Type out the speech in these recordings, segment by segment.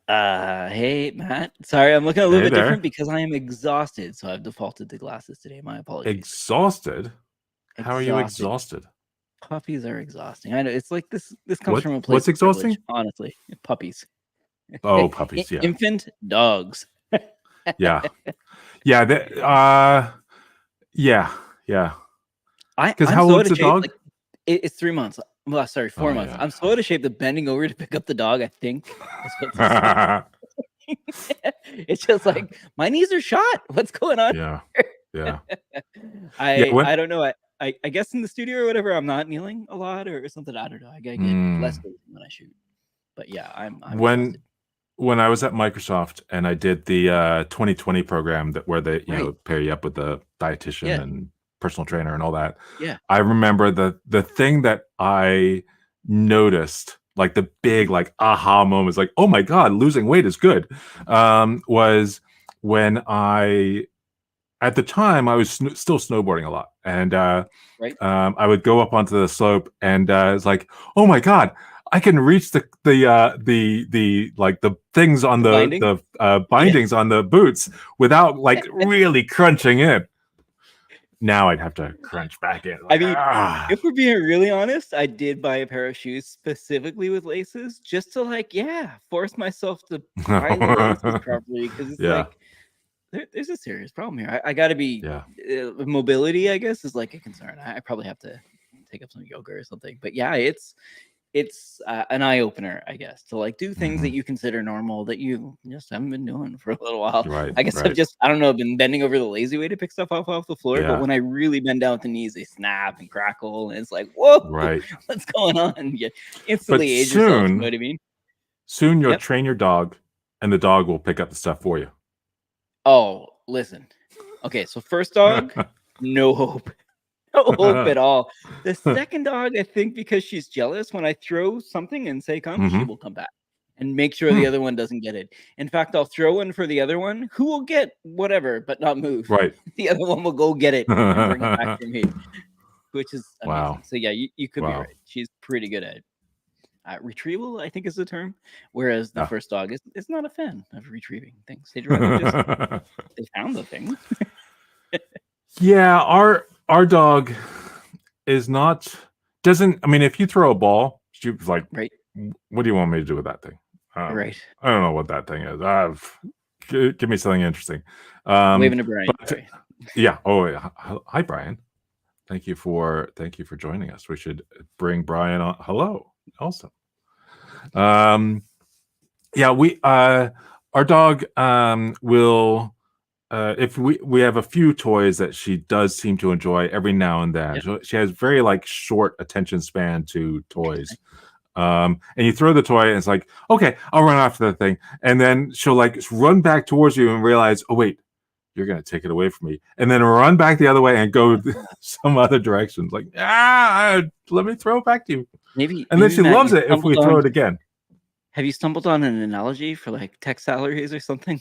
Hey Matt. Sorry, I'm looking a little Hey bit different there. because I am exhausted, so I've defaulted to glasses today. My apologies. Exhausted? How are you Exhausted. exhausted? Puppies are exhausting. I know it's like this comes What? from a place What's of privilege, exhausting? honestly. Puppies. Oh, puppies. Yeah, Infant dogs. yeah, yeah. Yeah, yeah. Because I'm how so out old's of the shape. dog? Like it's 3 months. Well, sorry, Oh 4 months. yeah. I'm so out of shape that bending over to pick up the dog, I think, is what this is. It's just like my knees are shot. What's going on? Yeah, yeah, yeah. I don't know. I guess in the studio or whatever, I'm not kneeling a lot or something. I don't know. I gotta get less lazy when I shoot. But yeah, I'm when exhausted. when I was at Microsoft and I did the 2020 program that where they Right. pair you up with the dietitian Yeah. and personal trainer and all that. Yeah. I remember the thing that I noticed, like the big like aha moments, like oh my god, losing weight is good, was when I at the time I was still snowboarding a lot, and Right. I would go up onto the slope, and it's like, oh my god, I can reach the like the things on The binding. the Yeah. bindings on the boots without like really crunching in. Now I'd have to crunch back in. I Like, mean, if we're being really honest, I did buy a pair of shoes specifically with laces just to force myself to tie the laces properly because it's yeah, like there's a serious problem here. I got to be yeah. mobility, I guess, is like a concern. I probably have to take up some yoga or something. But yeah, it's an eye opener, I guess, to like do things that Hmm. you consider normal that you just haven't been doing for a little while. Right, I guess right. I don't know, been bending over the lazy way to pick stuff off the floor. But Yeah, when I really bend down with the knees, they snap and crackle, and it's like, whoa, right. what's going on? You But instantly age yourself. You know soon, what I mean? soon you'll Yep. train your dog, and the dog will pick up the stuff for you. Oh, listen. Okay, so first dog, no hope. No hope at all. The second dog, I think because she's jealous, when I throw something and say come, she Hmm. will come back and make sure the Hmm. other one doesn't get it. In fact, I'll throw one for the other one who will get whatever, but not move. Right. The other one will go get it and bring it back for me, which is Wow. amazing. So yeah, you could be Wow. right. She's pretty good at retrieval, I think is the term. Whereas the Yeah. first dog is not a fan of retrieving things. They'd rather just they found the thing. Yeah, our dog is not doesn't. I mean, if you throw a ball, she's like, Right. "What do you want me to do with that thing?" Right. I don't know what that thing is. Give me something interesting. Waving to Brian. But Sorry. yeah. Oh, yeah. Hi, Brian. Thank you for joining us. We should bring Brian on. Hello. Also. Um, yeah, we our dog will if we have a few toys that she does seem to enjoy every now and then. Yeah. So she has very like short attention span to toys. And you throw the toy and it's like, okay, I'll run after that thing. And then she'll like run back towards you and realize, oh wait, you're gonna take it away from me. And then run back the other way and go some other direction. Like, let me throw it back to you. Maybe And then she Matt, loves it if we throw it again. have you stumbled on an analogy for like tech salaries or something?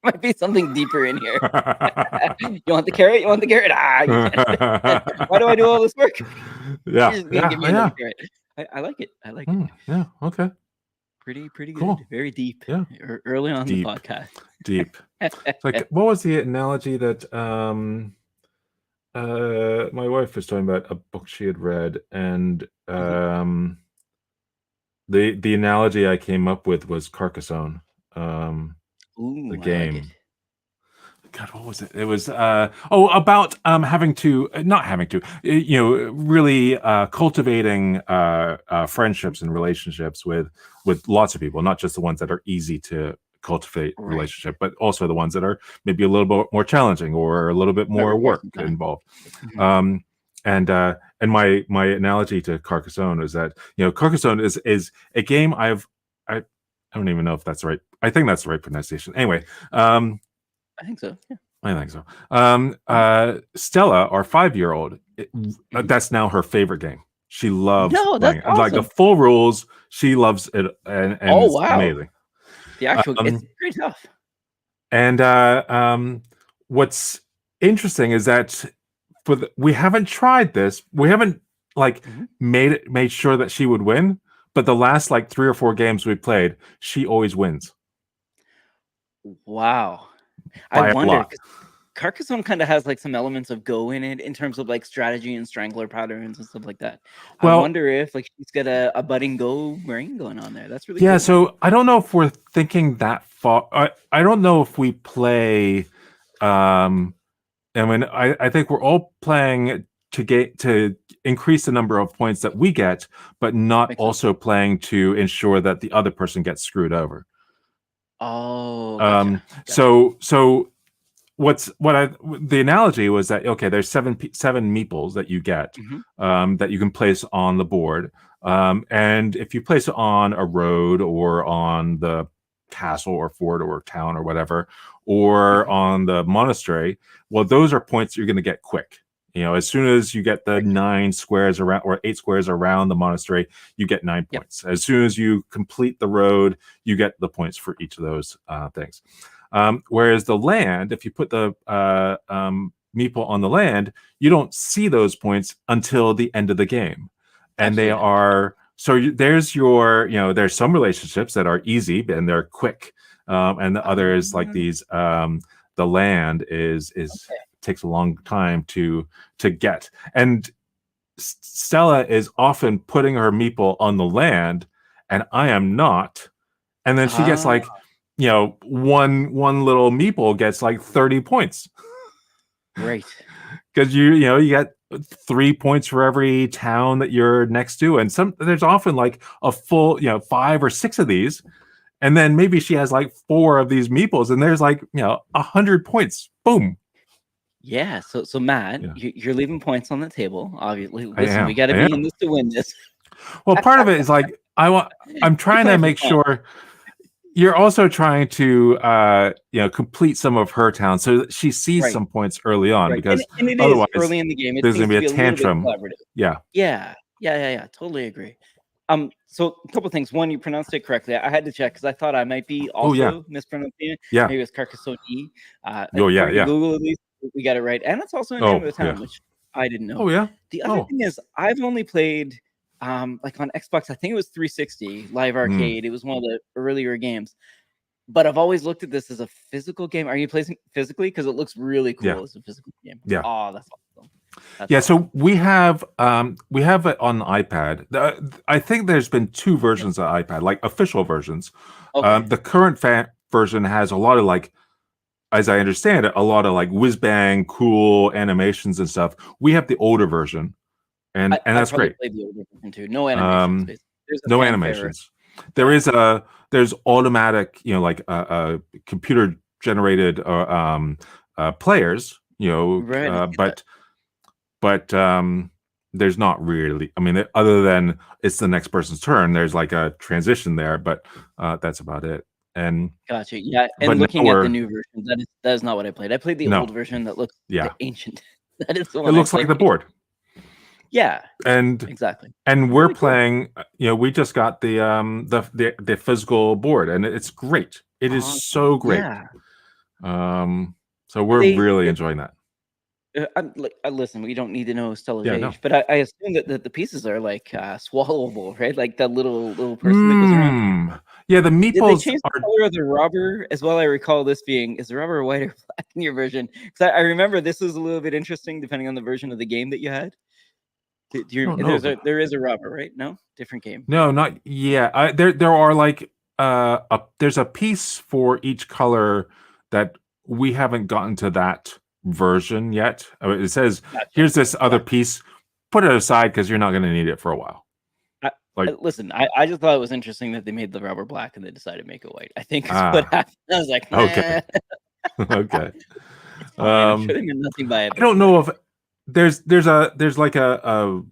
Might be something deeper in here. You want the carrot? You want the carrot? You can't. Why do I do all this work? You're Yeah, just gonna yeah, give me another yeah. carrot. I like it. I like it. Yeah, okay. Pretty good. Cool. Very deep. Yeah. Early on in the Deep. podcast. Deep. It's like, what was the analogy that my wife was talking about a book she had read, and the analogy I came up with was Carcassonne, the Ooh, I like it. game. God, what was it? It was about having to not having to really cultivating friendships and relationships with lots of people, not just the ones that are easy to cultivate Right. relationship, but also the ones that are maybe a little bit more challenging or a little bit That more requires work some time. involved. Mhm. Um, and my analogy to Carcassonne is that Carcassonne is a game I don't even know if that's right. I think that's the right pronunciation. Anyway, I think so. Yeah. I think so. Stella, our 5-year-old, Mhm. that's now her favorite game. She loves No, that's playing it. Like the awesome. full rules, she loves it, and Oh it's wow. amazing. The actual it's Um, pretty tough. and what's interesting is that we haven't tried this. We haven't like Mhm. made sure that she would win, but the last like 3 or 4 games we played, she always wins Wow. I by a wonder, lot. 'cause Carcassonne kind of has like some elements of Go in it in terms of like strategy and strangler patterns and stuff like that. I Well, wonder if like she's got a budding Go brain going on there. That's really yeah, cool. so I don't know if we're thinking that far. I don't know if we play. I mean, I think we're all playing to increase the number of points that we get, but not Makes sense. also playing to ensure that the other person gets screwed over. Oh, gotcha. So the analogy was that okay, there's seven meeples that you get Mhm. that you can place on the board, and if you place it on a road or on the castle or fort or town or whatever, or Mhm. on the monastery, well, those are points you're going to get quick. You know, as soon as you get the Right. 9 squares around or 8 squares around the monastery, you get 9 Yep. points. As soon as you complete the road, you get the points for each of those things. Whereas the land, if you put the meeple on the land, you don't see those points until the end of the game, and they Absolutely. are so. There's your, you know, there's some relationships that are easy and they're quick, and the others like these. The land is Okay. takes a long time to get, and Stella is often putting her meeple on the land, and I am not. And then she gets Ah, like, you know, one little meeple gets like 30 points right. because you know you get 3 points for every town that you're next to, and there's often like a full, you know, 5 or 6 of these, and then maybe she has like 4 of these meeples, and there's like, you know, 100 points. Boom. Yeah. So Matt, Yeah, you're leaving points on the table. Obviously, I listen, we am. got to I be in am. this to win this. Well, part of it is like I'm You're trying to playing for make fun, sure you're also trying to you know, complete some of her town so that she sees right? some points early on, Right. because And it is otherwise early in the game. It there's going needs to to be a be a little bit tantrum. collaborative. Yeah. Yeah. Yeah. Totally agree. So a couple things. One, you pronounced it correctly. I had to check because I thought I might be Oh yeah. also mispronouncing it. Yeah. Maybe it's Carcassonne. Oh yeah. According to Yeah. Google, at least we got it right, and it's also a name of Oh a yeah. town, which I didn't know. Oh yeah. The other Oh. thing is, I've only played like on Xbox. I think it was 360 Live Mm. Arcade. It was one of the earlier games. But I've always looked at this as a physical game. Are you playing physically? Because it looks really Yeah. cool as a physical game. Yeah. Oh, that's awesome. That's Yeah, awesome. so we have it on the iPad. I think there's been 2 Yep. versions of iPad, like official versions. Okay. The current version has a lot of like, as I understand it, a lot of like whiz bang cool animations and stuff. We have the older version, and I that's probably great. played the older version too. No animations, basically. There's a No fanfare. animations. There Yeah. is there's automatic, you know, like computer generated players, you know, Right. I see that. but there's not really. I mean, other than it's the next person's turn, there's like a transition there, but that's about it. And Gotcha. Yeah. but And now looking at the we're new version, that is not what I played. I played the no, old version that looks yeah, the ancient. That is the it one I looks like played. the board, Yeah. and Exactly. we're Really cool. playing. You know, we just got the physical board, and it's great. It is Awesome. so great. Yeah. So Are we're they? really enjoying that. Listen, we don't need to know Stella's Yeah, no. age, but I assume that the pieces are like swallowable, right? Like that little person that goes around. Yeah, the Did they meeples change the are. color of the rubber as well? I recall this being, is the rubber white or black in your version? Because I remember this was a little bit interesting depending on the version of the game that you had. Do I you, don't know if it, there is a rubber, right? No, different game. no, not yeah. There are like there's a piece for each color that we haven't gotten to that version yet. It says Gotcha. here's this other Yeah. piece. Put it aside because you're not going to need it for a while. Like Listen, I just thought it was interesting that they made the rubber black and they decided to make it white. I think is what ah happened. I was like, okay nah, okay. it's fine. I'm sure Um, they meant nothing by it, I but don't know whatever. if there's like a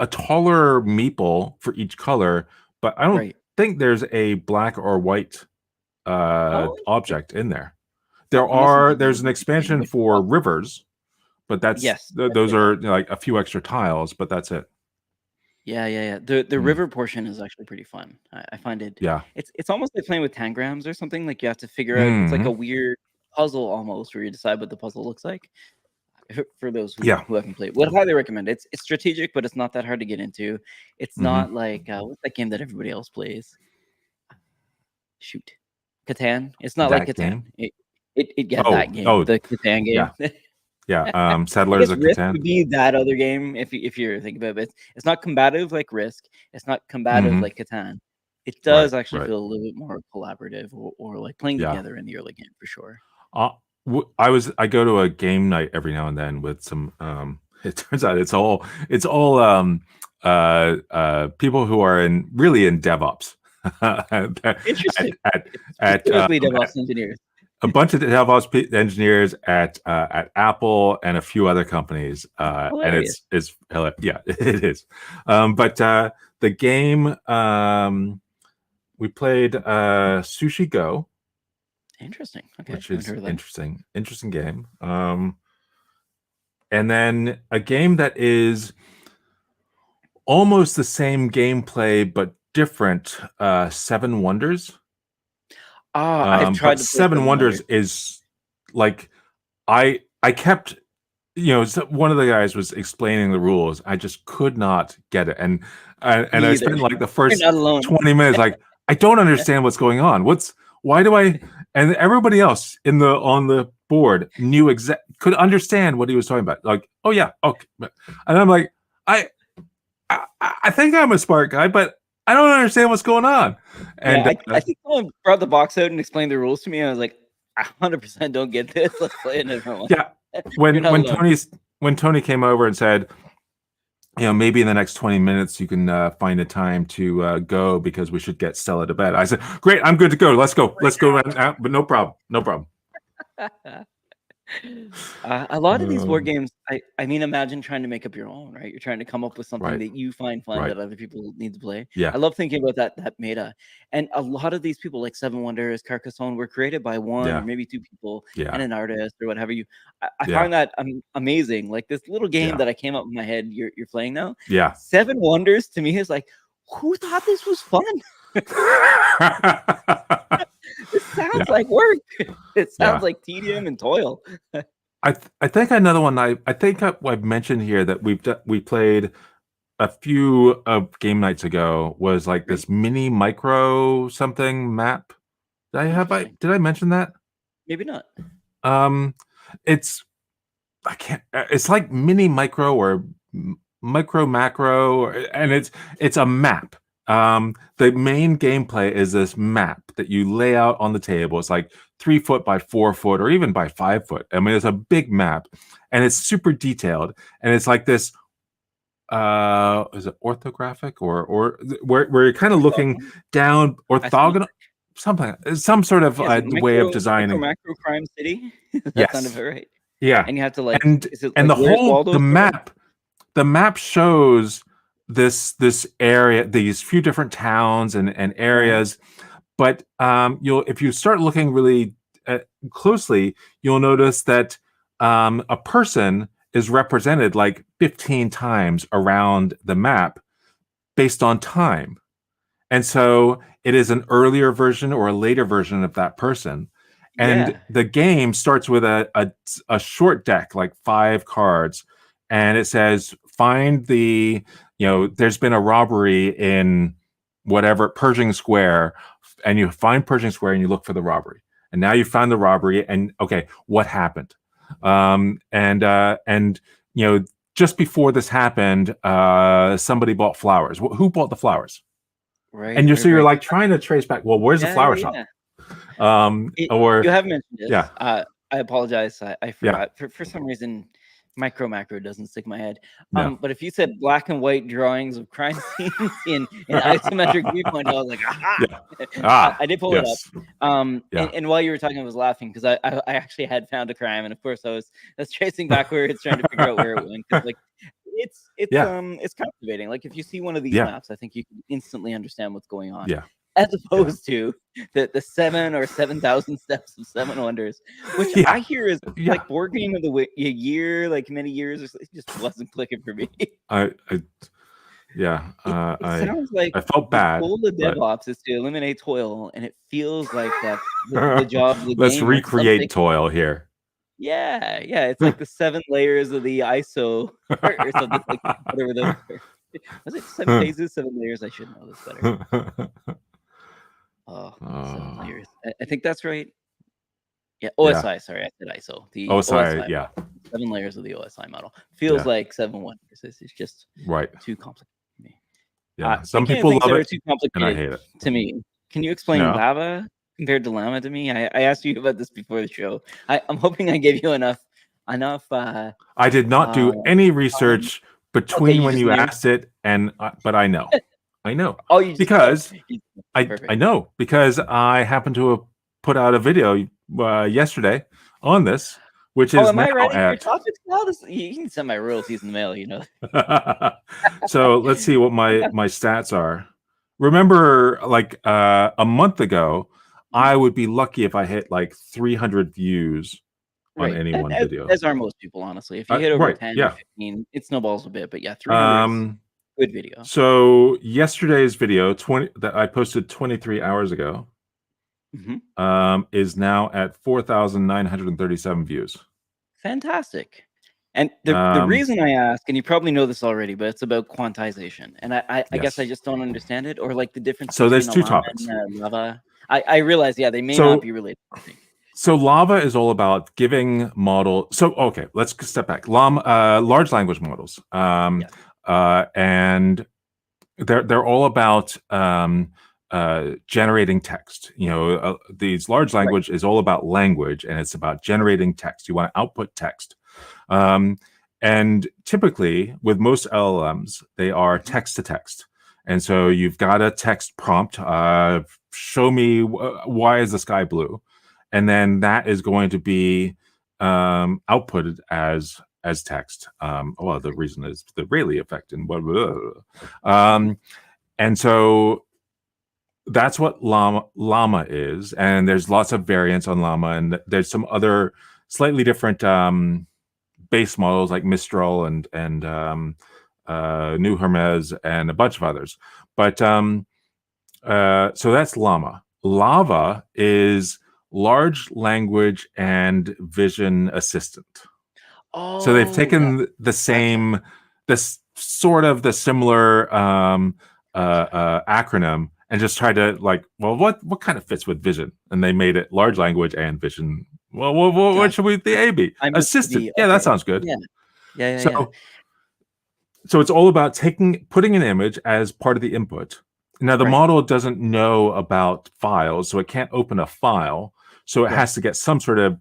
taller meeple for each color, but I don't Right. think there's a black or white Oh, object in there. I must have There's deleted an the game, expansion which is for awesome. rivers, but Yes, those did that. are, you know, like a few extra tiles, but that's it. Yeah. The Mm, river portion is actually pretty fun. I find it. yeah. It's almost like playing with tangrams or something. Like you have to figure out. It's like a Hmm. weird puzzle almost, where you decide what the puzzle looks like. for those Yeah. who haven't played. Would highly recommend. It's strategic, but it's not that hard to get into. It's not like what's that game that everybody else plays? Shoot, Catan. It's not like That Catan. game? It yeah, Oh, that game, oh, the Catan game. yeah. Yeah. I Settlers guess of Risk Catan. would be that other game if you're thinking about it. It's not combative like Risk. It's not combative like Catan. It does actually feel a little bit more collaborative or like playing together in the early game for sure. I go to a game night every now and then with some it turns out it's all people who are really in DevOps. Interesting. Specifically DevOps engineers. A bunch of DevOps engineers at Apple and a few other companies, and it's yeah, it is. But the game we played Sushi Go. Interesting. Okay, which is interesting game. And then a game that is almost the same gameplay but different. Seven Wonders. I've tried to play Seven Wonders is like I kept, one of the guys was explaining the rules. I just could not get it, and I spent like the first 20 minutes like I don't understand what's going on. Why do I? And everybody else on the board could understand what he was talking about. Like, oh yeah, okay. And I'm like, I think I'm a smart guy, but I don't understand what's going on. And I think someone brought the box out and explained the rules to me. And I was like, I 100% don't get this. Let's play a different one. Yeah. When Tony came over and said, maybe in the next 20 minutes you can find a time to go because we should get Stella to bed. I said, great, I'm good to go. Let's go. Let's go right now. But no problem. A lot of these board games, I mean, imagine trying to make up your own, right? You're trying to come up with something that you find fun that other people need to play. Yeah. I love thinking about that meta. And a lot of these people, like Seven Wonders, Carcassonne, were created by one or maybe two people and an artist or whatever. I find that amazing. Like this little game that I came up in my head you're playing now. Yeah. Seven Wonders to me is like, who thought this was fun? It sounds like work. It sounds like tedium and toil. I think another one I think I've mentioned here that we played a few game nights ago was like this mini micro something map. Did I mention that? Maybe not. It's like mini micro or micro macro and it's a map. The main gameplay is this map that you lay out on the table. It's like 3 foot by 4 foot or even by 5 foot. I mean, it's a big map and it's super detailed. And it's like this, is it orthographic or where you're kind of looking down orthogonal, some sort of way of designing. Macro crime city. That sounded right. Yeah. And you have to like, and the map shows this area, these few different towns and areas, but if you start looking really closely, you'll notice that a person is represented like 15 times around the map based on time, and so it is an earlier version or a later version of that person. And the game starts with a short deck, like 5 cards, and it says find the there's been a robbery in whatever Pershing Square, and you find Pershing Square and you look for the robbery. And now you found the robbery, and okay, what happened? Just before this happened, somebody bought flowers. Who bought the flowers? Right. And you're like trying to trace back. Well, where's the flower shop? You have mentioned this. Yeah. I apologize. I forgot. For some reason, micro macro doesn't stick in my head. But if you said black and white drawings of crime scenes in isometric viewpoint, I was like, aha! I did pull it up. And while you were talking, I was laughing because I actually had found a crime, and of course I was tracing backwards, trying to figure out where it went. Like it's captivating. Like if you see one of these maps, I think you can instantly understand what's going on. Yeah. As opposed to the 7 or 7,000 steps of Seven Wonders, which I hear is like board game of the year, like many years. It just wasn't clicking for me. It sounds like I felt bad. The goal of DevOps is to eliminate toil, and it feels like that's the job of the Let's game. recreate toil here. Yeah, it's like the 7 layers of the ISO or something like that, whatever those were. Was it 7 phases, 7 layers? I should know this better. Oh, 7 layers. I think that's right. Yeah, Yeah. OSI, sorry, I said ISO. The OSI, OSI yeah. model, 7 layers of the OSI model. Feels like 7 wonders. It's just right. too complicated for me. Yeah. Some Speaking of people things love that are it, too and I complicated hate it. to me, can you explain Yeah. Llava compared to Llama to me? I asked you about this before the show. I'm hoping I gave you enough. I did not do any research between when just you knew. asked it and, but I know. I know. Oh, you just because Perfect. I know because I happened to have put out a video yesterday on this, which is am now I writing your at. topics now? You can send my royalties in the mail, you know. So let's see what my stats are. Remember, like a month ago, I would be lucky if I hit like 300 views on any one video. As are most people, honestly. If you hit over 10 or 15, it snowballs a bit. But yeah, 300 is good video. So yesterday's video, that I posted 23 hours ago, is now at 4,937 views. Fantastic. And the reason I ask, and you probably know this already, but it's about quantization. And I guess I just don't understand it, or like the difference between there's two Llama topics. and Llava. I realize, they may not be related, I think. So Llava is all about giving model. So okay, let's step back. Large language models, and they're all about generating text. These large language is all about language, and it's about generating text. You want to output text, and typically with most LLMs, they are text to text. And so you've got a text prompt. Show me why is the sky blue. And then that is going to be outputted as text. Well, the reason is the Rayleigh effect and blah, blah, blah. And so that's what Llama is. And there's lots of variants on Llama, and there's some other slightly different base models like Mistral and New Hermes and a bunch of others. But so that's Llama. Llava is large language and vision assistant. So they've taken the same, this sort of the similar acronym and just tried to what kind of fits with vision? And they made it large language and vision. Well, what should the A be? Assistant. Yeah, that sounds good. Yeah. So it's all about putting an image as part of the input. Now the model doesn't know about files, so it can't open a file. So it has to get some sort of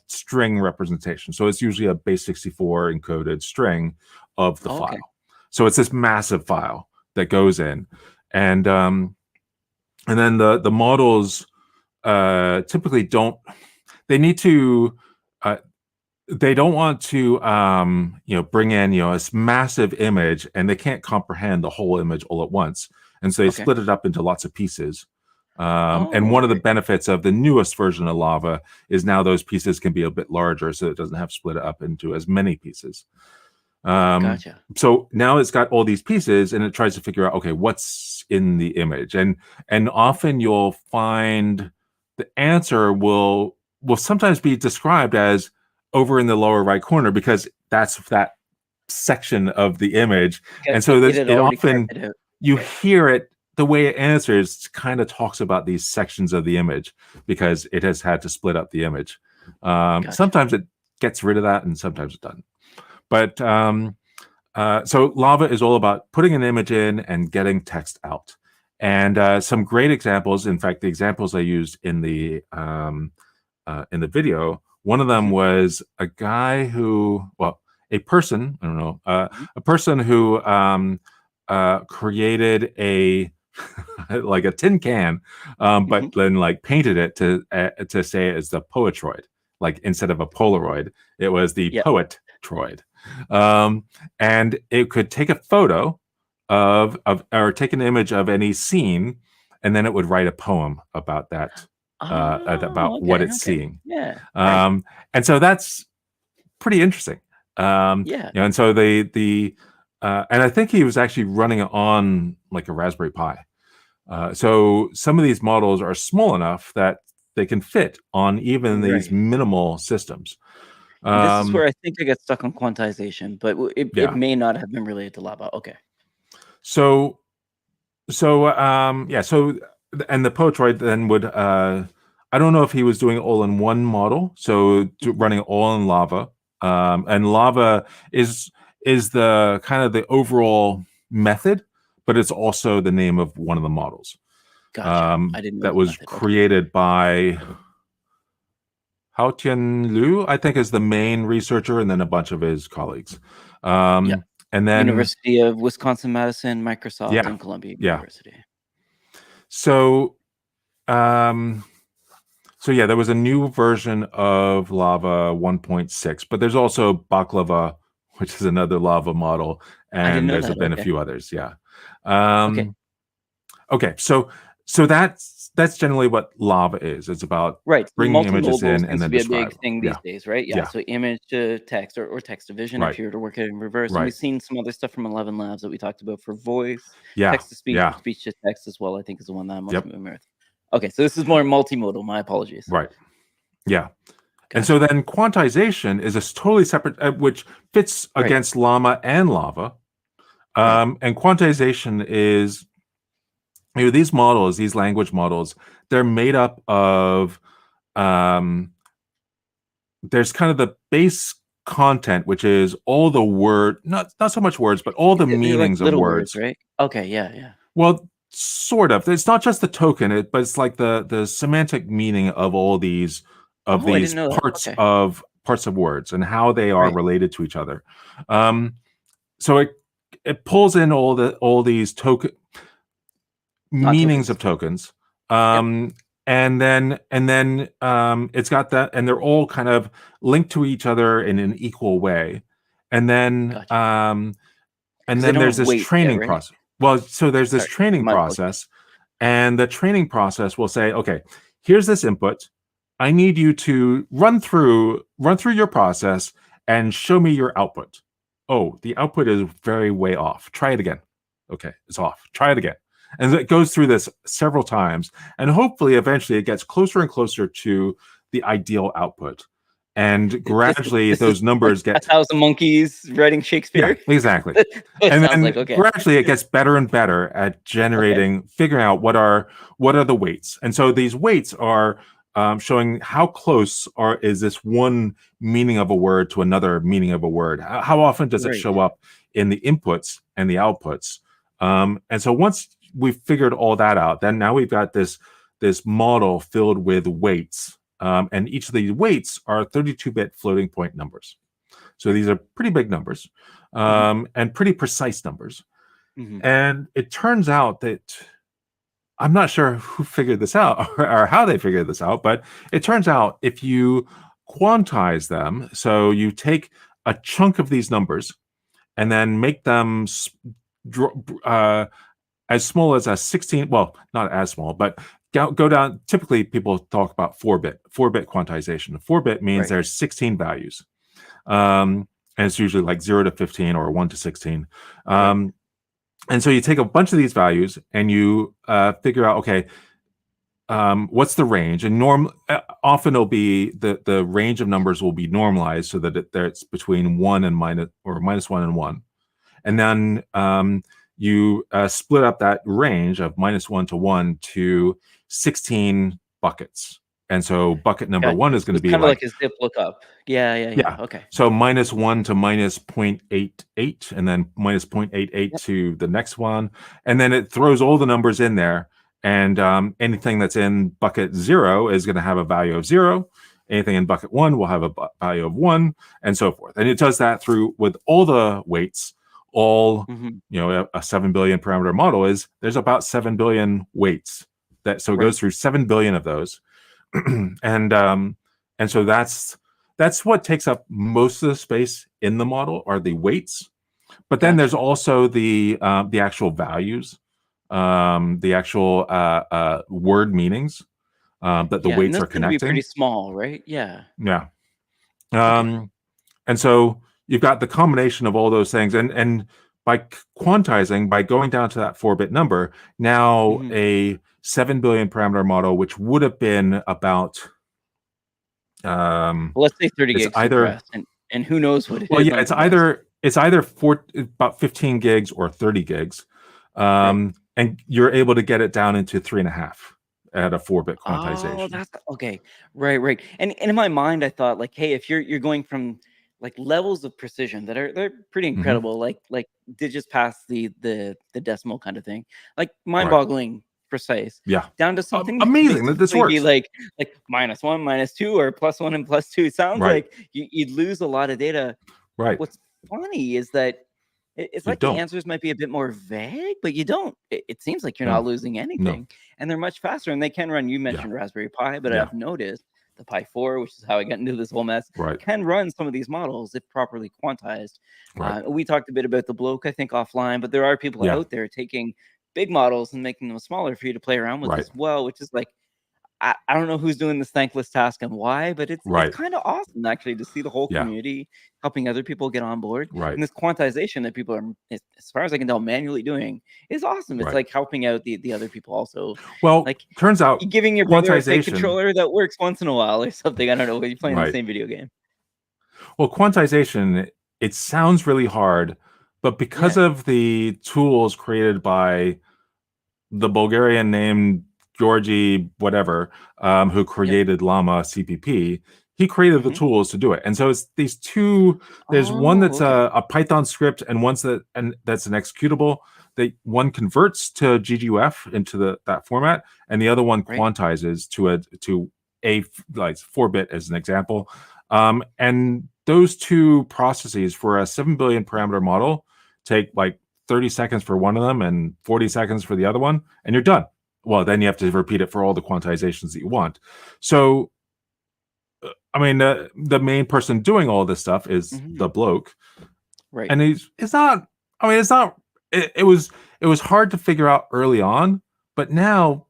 string representation. So it's usually a base 64 encoded string of the file. So it's this massive file that goes in, and then the models typically don't. They need to. They don't want to bring in this massive image, and they can't comprehend the whole image all at once, and so they split it up into lots of pieces. And one of the benefits of the newest version of Llava is now those pieces can be a bit larger, so it doesn't have to split it up into as many pieces. So now it's got all these pieces, and it tries to figure out, okay, what's in the image, and often you'll find the answer will sometimes be described as over in the lower right corner, because that's that section of the image, and so it often you hear it. The way it answers kind of talks about these sections of the image because it has had to split up the image. Sometimes it gets rid of that, and sometimes it doesn't. But so Llava is all about putting an image in and getting text out. And some great examples. In fact, the examples I used in the video, one of them was a guy who, a person, I don't know, a person who created a like a tin can, but then painted it to say it's the Poetroid. Like instead of a Polaroid, it was the Poetroid. And it could take a photo of or take an image of any scene, and then it would write a poem about that, about what it's seeing. And so that's pretty interesting. And so and I think he was actually running it on like a Raspberry Pi. So some of these models are small enough that they can fit on even these minimal systems. And this is where I think I got stuck on quantization, but it Yeah. may not have been related to Llava. Okay. So yeah. So and the Poetroid then would I don't know if he was doing it all in one model, so running it all in Llava. And Llava is the kind of the overall method, but it's also the name of one of the models. Gotcha. I didn't know that the was method. Okay. created by Haotian Liu, I think, is the main researcher, and then a bunch of his colleagues. Yeah. And then University of Wisconsin-Madison, Microsoft, Yeah. and Columbia Yeah. University. So so yeah, there was a new version of Llava 1.6, but there's also Baklava, which is another Llava model, I didn't and know there's that. been a Okay. few others. Yeah. Okay. Okay. So that's generally what Llava is. It's about Right. bringing images Multimodal in seems and to then be a describe big them. thing Yeah. these days, right? Yeah. Yeah. So image to text or text to vision Right. if you were to work it in reverse. And Right. we've seen some other stuff from 11 Labs that we talked about for voice, Yeah. text to speech, Yeah. speech to text as well, I think is the one that I'm most Yep. familiar with. Okay. So this is more multimodal. My apologies. Right. Yeah. And Gotcha. so then quantization is a totally separate, which fits Right. against Llama and Llava. Right. And quantization is, these models, these language models, they're made up of, there's kind of the base content, which is all the not so much words, but all the They're like meanings of little words. words, right? Okay. Yeah. Yeah. Well, sort of. It's not just the token, but it's like the semantic meaning of all these I didn't know that. parts Okay. parts of words and how they are Right. related to each other. So it pulls in all these token meanings of tokens. And then it's got that, and they're all kind of linked to each other in an equal way. And then Gotcha. there's this training process. Well, so there's this training process, and the training process will say, okay, here's this input. I need you to run through your process and show me your output. Oh, the output is very way off. Try it again. Okay, it's off. Try it again. And it goes through this several times, and hopefully eventually it gets closer and closer to the ideal output. And gradually those numbers get 1,000 monkeys writing Shakespeare. Yeah, exactly. And then gradually it gets better and better at generating, figuring out what are the weights. And so these weights are showing how close is this one meaning of a word to another meaning of a word. How often does it show up in the inputs and the outputs? And so once we've figured all that out, then now we've got this model filled with weights. And each of these weights are 32-bit floating point numbers. So these are pretty big numbers, and pretty precise numbers. And it turns out that I'm not sure who figured this out or how they figured this out, but it turns out if you quantize them, so you take a chunk of these numbers and then make them as small as a 16, well, not as small, but go down. Typically, people talk about 4-bit quantization. 4-bit means there's 16 values. And it's usually like 0 to 15 or 1 to 16. And so you take a bunch of these values and you figure out, okay, what's the range? And often it'll be the range of numbers will be normalized so that it's between 1 and minus 1 and 1. And then you split up that range of -1 to 1 to 16 buckets. And so bucket number 1 is going to be kind of like a zip lookup. Yeah. Okay. So -1 to -0.88, and then -0.88 to the next one. And then it throws all the numbers in there. And anything that's in bucket 0 is going to have a value of 0. Anything in bucket 1 will have a value of 1, and so forth. And it does that through with all the weights. A 7 billion parameter model there's about 7 billion weights so it goes through 7 billion of those. And so that's what takes up most of the space in the model are the weights. But then there's also the actual values, the actual word meanings that the weights are connecting. Be pretty small, right? Yeah. And so you've got the combination of all those things, and by quantizing, by going down to that 4-bit number, now a 7 billion parameter model, which would have been about Well, let's say 30 it's gigs super either fast, and who knows what it well, is yeah, on compressed. it's either about 15 gigs or 30 gigs, Right. and you're able to get it down into 3.5 at a 4-bit Oh, quantization. that's okay. Right, right. And in my mind, I thought like, hey, if you're going from like levels of precision that are they're pretty Hmm. incredible, like digits past the decimal kind of thing, like Right. mind-boggling precise, Yeah. down to something that could Amazing that this basically be works. like -1, -2, or +1 and +2. It sounds Right. like you'd lose a lot of data. Right. What's funny is that it's You like the don't. answers might be a bit more vague, but you don't. It seems like you're not No. losing No. anything, and they're much faster. And they can run. You Yeah. mentioned Raspberry Pi, but Yeah. I've noticed the Pi 4, which is how I got into this whole mess, Right. can run some of these models if properly quantized. Right. We talked a bit about the bloke, I think, offline, but there are people Yeah. out there taking big models and making them smaller for you to play around with Right. as well, which is like I don't know who's doing this thankless task and why, but it's Right. kind of awesome actually to see the whole Yeah. community helping other people get on board. Right. And this quantization that people are, as far as I can tell, manually doing is awesome. It's Right. like helping out the other people also. Well, Like turns out giving your brother a fake quantization. controller that works once in a while or something. I don't know. When you're playing the Right. same video game. Well, quantization, it sounds really hard, but because Yeah. of the tools created by the Bulgarian named Georgi whatever, who Yep. created Llama CPP, he created the Hmm. tools to do it. And so it's these two. There's one Oh, that's okay. a Python script, and that's an executable. That one converts to GGUF into that format, and the other one Right. quantizes to a like 4-bit as an example. And those two processes for a 7 billion parameter model take like 30 seconds for one of them and 40 seconds for the other one, and you're done. Well, then you have to repeat it for all the quantizations that you want. So, I mean, the main person doing all this stuff is Hmm. the bloke, Right. and it's not. I mean, it's not. It was hard to figure out early on, but now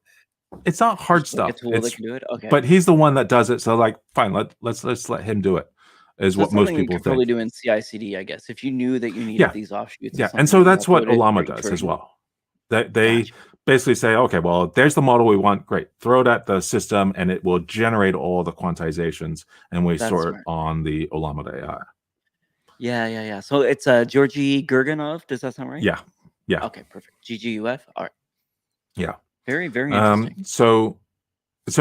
it's not hard Just like a stuff. tool that It's can do it. Okay. but he's the one that does it. So like, fine, let's let him do it. Is So what it's most something you people could probably think. do in CI/CD, I guess, if you knew that you needed Yeah, these offshoots of yeah, and something so and you that's what uploaded a Olama previous does as version. well. That they Gotcha. basically say, okay, well, there's the model we want. Great, throw it at the system, and it will generate all the quantizations, and we That's store it smart. on the Olama AI. Yeah, yeah, yeah. So it's Georgy Gurganov. Does that sound right? Yeah, yeah, Okay, perfect. GGUF. All right. yeah. Very, very interesting. So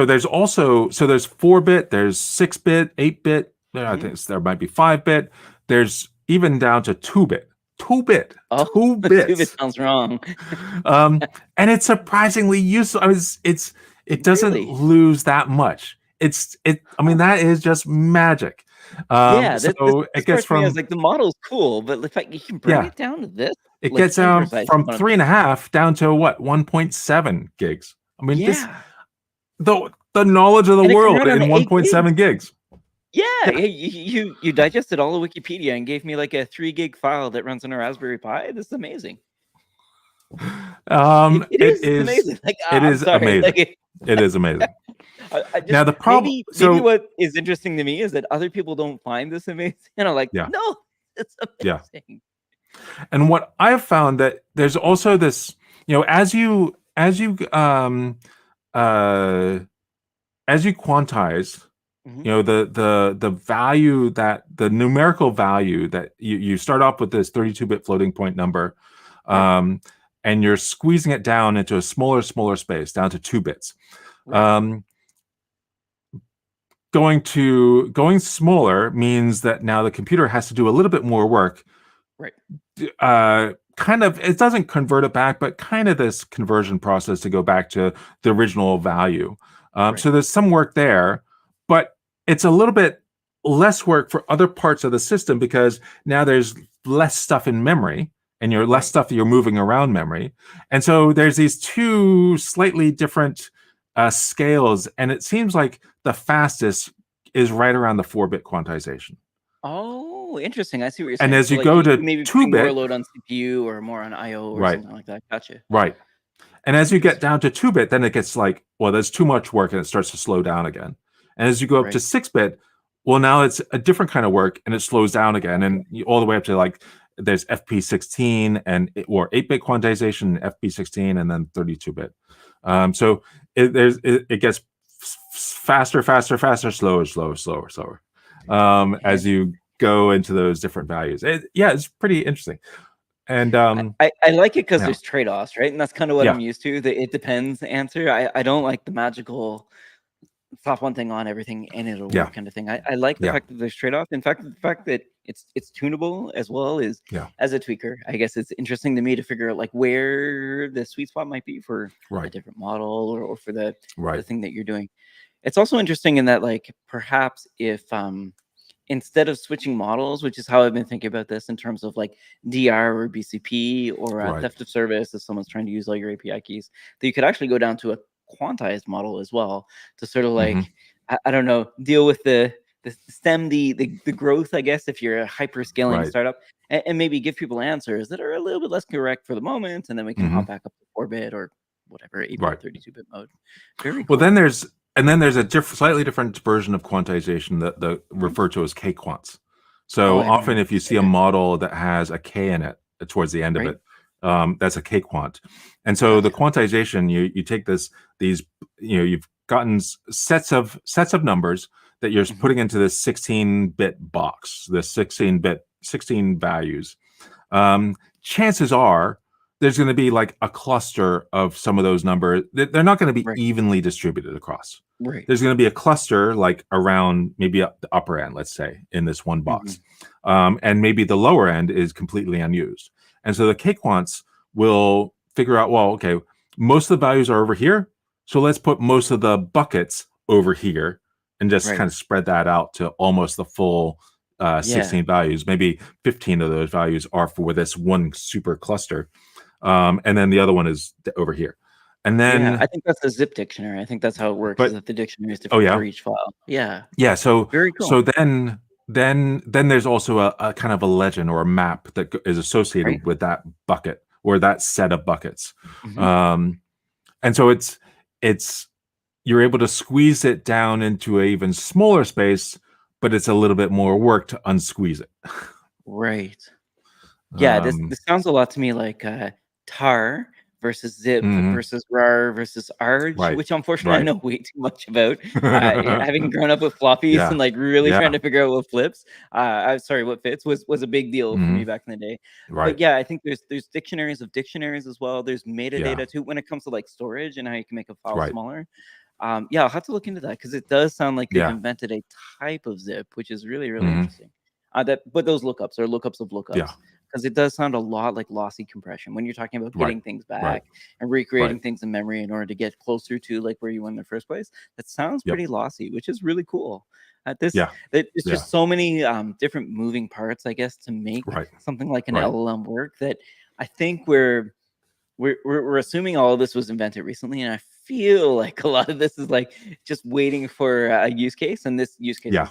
there's also there's 4-bit, there's 6-bit, 8-bit. I Mhm. think there might be 5-bit. There's even down to 2-bit. 2-bit. Oh, 2 Tuvit bits. sounds wrong. And it's surprisingly useful. I mean, it doesn't Really? lose that much. I mean, Huh. that is just magic. Yeah, this So it gets starts me as from like the model's cool, but the fact you can bring yeah, it down to this, it like gets down imprecise from quantum. 3.5 down to what, 1.7 gigs. I mean, Yeah, the knowledge of the and it can world run on in 8 gigs. 1.7 gigs. Yeah, Yeah. hey, you digested all of Wikipedia and gave me like a 3 gig file that runs on a Raspberry Pi. This is amazing. It It is. It's is amazing. Like, it I'm is sorry. amazing. It is amazing. I just Now the problem maybe so what is interesting to me is that other people don't find this amazing, and I'm like, yeah, no, it's yeah. amazing. And what I've found that there's also this, uh as you quantize, Mhm. the value that the numerical value that you start off with this 32-bit floating point number, Right, um, and you're squeezing it down into a smaller space, down to 2 bits. right, Um, going smaller means that now the computer has to do a little bit more work. right. Kind of, it doesn't convert it back, but kind of this conversion process to go back to the original value. Right. So there's some work there, but it's a little bit less work for other parts of the system because now there's less stuff in memory and you're less Right. stuff that you're moving around memory. And so there's these two slightly different scales, and it seems like the fastest is right around the 4-bit quantization. Oh, interesting. I see what you're And saying. as So, you like, go you to may be putting more 2-bit, load on CPU or more on IO or right, something like that. Gotcha. right. And as you get Interesting. down to 2-bit, then it gets like, well, there's too much work and it starts to slow down again. And as you go up to Right. 6-bit, well, now it's a different kind of work and it slows down again. Yeah. And all the way up to like, there's FP16 or 8-bit quantization, FP16, and then 32-bit. So it gets faster, slower. As you go into those different values. It's pretty interesting. And I like it because yeah. there's trade-offs, right? And that's kind of what Yeah. I'm used to. The it depends answer. I don't like the magical slap one thing on everything and it'll Yeah. work kind of thing. I like the Yeah. fact that there's trade-offs. In fact, the fact that it's tunable as well is, Yeah. as a tweaker, I guess it's interesting to me to figure out like where the sweet spot might be for a different model or for the thing that you're doing. It's also interesting in that, like, perhaps if instead of switching models, which is how I've been thinking about this in terms of like DR or BCP or theft of service, if someone's trying to use all your API keys, that you could actually go down to a quantized model as well to sort of like, I don't know, deal with the stem the growth, I guess, if you're a hyper scaling startup, and maybe give people answers that are a little bit less correct for the moment, and then we can hop back up to 4-bit or whatever 8-bit, 32-bit mode. Very cool. Well, then there's a slightly different version of quantization that referred to as k-quants. So often if you see a model that has a k in it towards the end of it, that's a k-quant. And so the quantization, you take these, you've gotten sets of numbers that you're putting into this 16-bit box, the 16 values. Chances are there's going to be like a cluster of some of those numbers. They're not going to be evenly distributed across. There's going to be a cluster like around maybe the upper end, let's say, in this one box. And maybe the lower end is completely unused. And so the k-quants will figure out, well, okay, most of the values are over here. So let's put most of the buckets over here and just kind of spread that out to almost the full 16 values. Maybe 15 of those values are for this one super cluster. And then the other one is over here. And then I think that's the zip dictionary. I think that's how it works. Is that the dictionary is different for each file. Yeah. So very cool. So then there's also a kind of a legend or a map that is associated with that bucket or that set of buckets. And so it's you're able to squeeze it down into an even smaller space, but it's a little bit more work to unsqueeze it. Yeah, this sounds a lot to me like tar versus zip versus rar versus arg, which unfortunately I know way too much about. Having grown up with floppies and like really trying to figure out what flips, what fits was a big deal for me back in the day. But yeah, I think there's dictionaries of dictionaries as well. There's metadata too when it comes to like storage and how you can make a file smaller. I'll have to look into that because it does sound like they've invented a type of zip, which is really, really interesting. But those lookups are lookups of lookups. Because it does sound a lot like lossy compression when you're talking about getting things back and recreating things in memory in order to get closer to like where you went in the first place. That sounds pretty lossy, which is really cool. There's just so many different moving parts, I guess, to make something like an LLM work that I think we're assuming all of this was invented recently, and I feel like a lot of this is like just waiting for a use case, and this use case is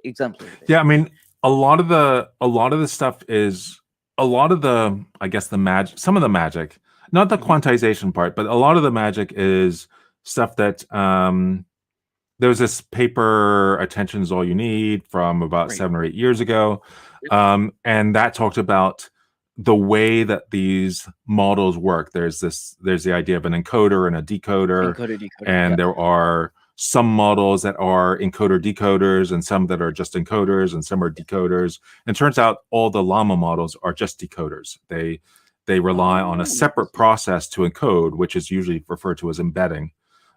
exemplary. Yeah, I mean, a lot of the stuff is I guess the magic, some of the magic, not the quantization part, but a lot of the magic is stuff that there was this paper, Attention is All You Need, from about 7 or 8 years ago, and that talked about the way that these models work. There's the idea of an encoder and a decoder, and there are some models that are encoder decoders and some that are just encoders and some are decoders. And it turns out all the Llama models are just decoders. They rely on a separate process to encode, which is usually referred to as embedding.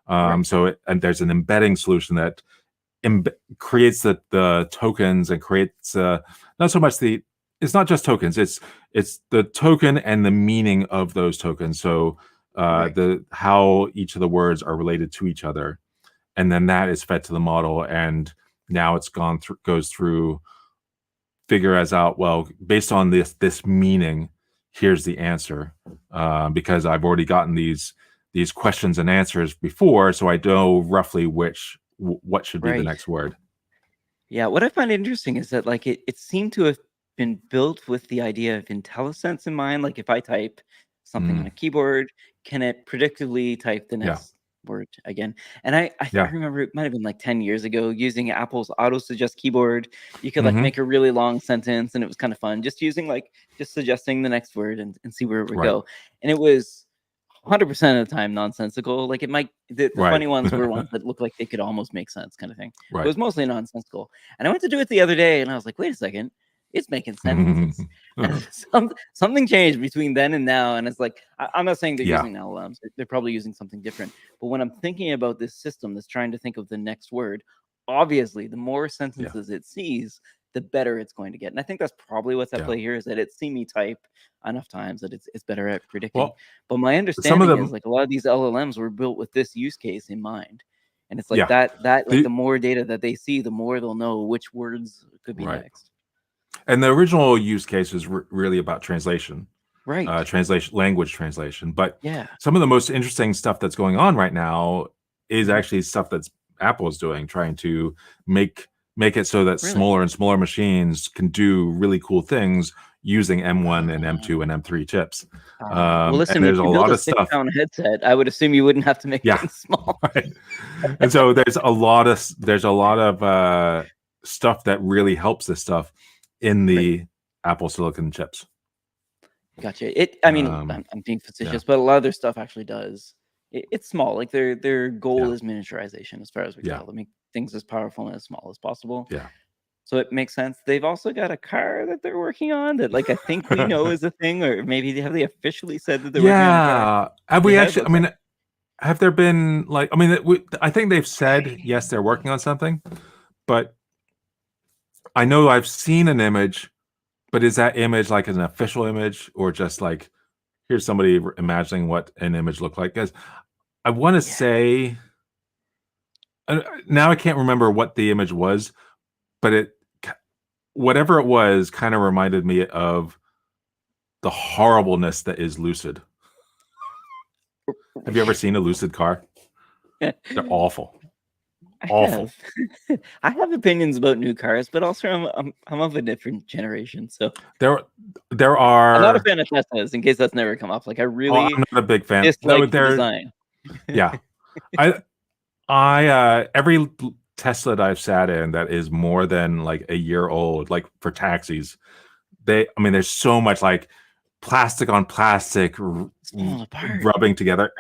And there's an embedding solution that creates the tokens and creates not so much it's not just tokens, it's the token and the meaning of those tokens. So how each of the words are related to each other. And then that is fed to the model, and now it's goes through, figures out, well, based on this meaning, here's the answer, because I've already gotten these questions and answers before, so I know roughly what should be the next word. Yeah, what I find interesting is that like it seemed to have been built with the idea of IntelliSense in mind. Like if I type something on a keyboard, can it predictively type the next word again? And I remember it might have been like 10 years ago using Apple's auto suggest keyboard. You could like make a really long sentence, and it was kind of fun just using just suggesting the next word and see where it would go. And it was 100% of the time nonsensical. Like it might, the Right. funny ones were ones that looked like they could almost make sense, kind of thing. But Right. it was mostly nonsensical. And I went to do it the other day, and I was like, wait a second, it's making sentences. And something changed between then and now. And it's like, I'm not saying they're using LLMs. They're probably using something different. But when I'm thinking about this system that's trying to think of the next word, obviously, the more sentences it sees, the better it's going to get. And I think that's probably what's at play here, is that it's seen me type enough times that it's better at predicting. Well, but my understanding is like a lot of these LLMs were built with this use case in mind. And it's like that like the more data that they see, the more they'll know which words could be next. And the original use case is really about translation. Right. Language translation. But yeah, some of the most interesting stuff that's going on right now is actually stuff that's Apple is doing, trying to make it so that smaller and smaller machines can do really cool things using M1 and M2 and M3 chips. Well, listen, and there's if a you lot build of stuff. Headset, I would assume you wouldn't have to make things small. Right. And so there's a lot of stuff that really helps this stuff in the Apple silicon chips. Gotcha. I mean, I'm being facetious, but a lot of their stuff actually does. It's small. Like their goal is miniaturization, as far as we can tell. They make things as powerful and as small as possible. Yeah. So it makes sense. They've also got a car that they're working on that, like, I think we know is a thing, or maybe have they officially said that they're working on a car? Have we actually? I mean, have there been like? I mean, I think they've said yes, they're working on something, but I know I've seen an image. But is that image like an official image, or just like here's somebody imagining what an image looked like? Because I want to say now I can't remember what the image was, but whatever it was kind of reminded me of the horribleness that is Lucid. Have you ever seen a Lucid car? They're awful. Awful. I have opinions about new cars, but also I'm of a different generation, so there are. I'm not a fan of Teslas, in case that's never come up. Like, I really, I'm not a big fan. Dislike the design. Yeah, I every Tesla that I've sat in that is more than like a year old, like for taxis, there's so much like plastic on plastic rubbing together.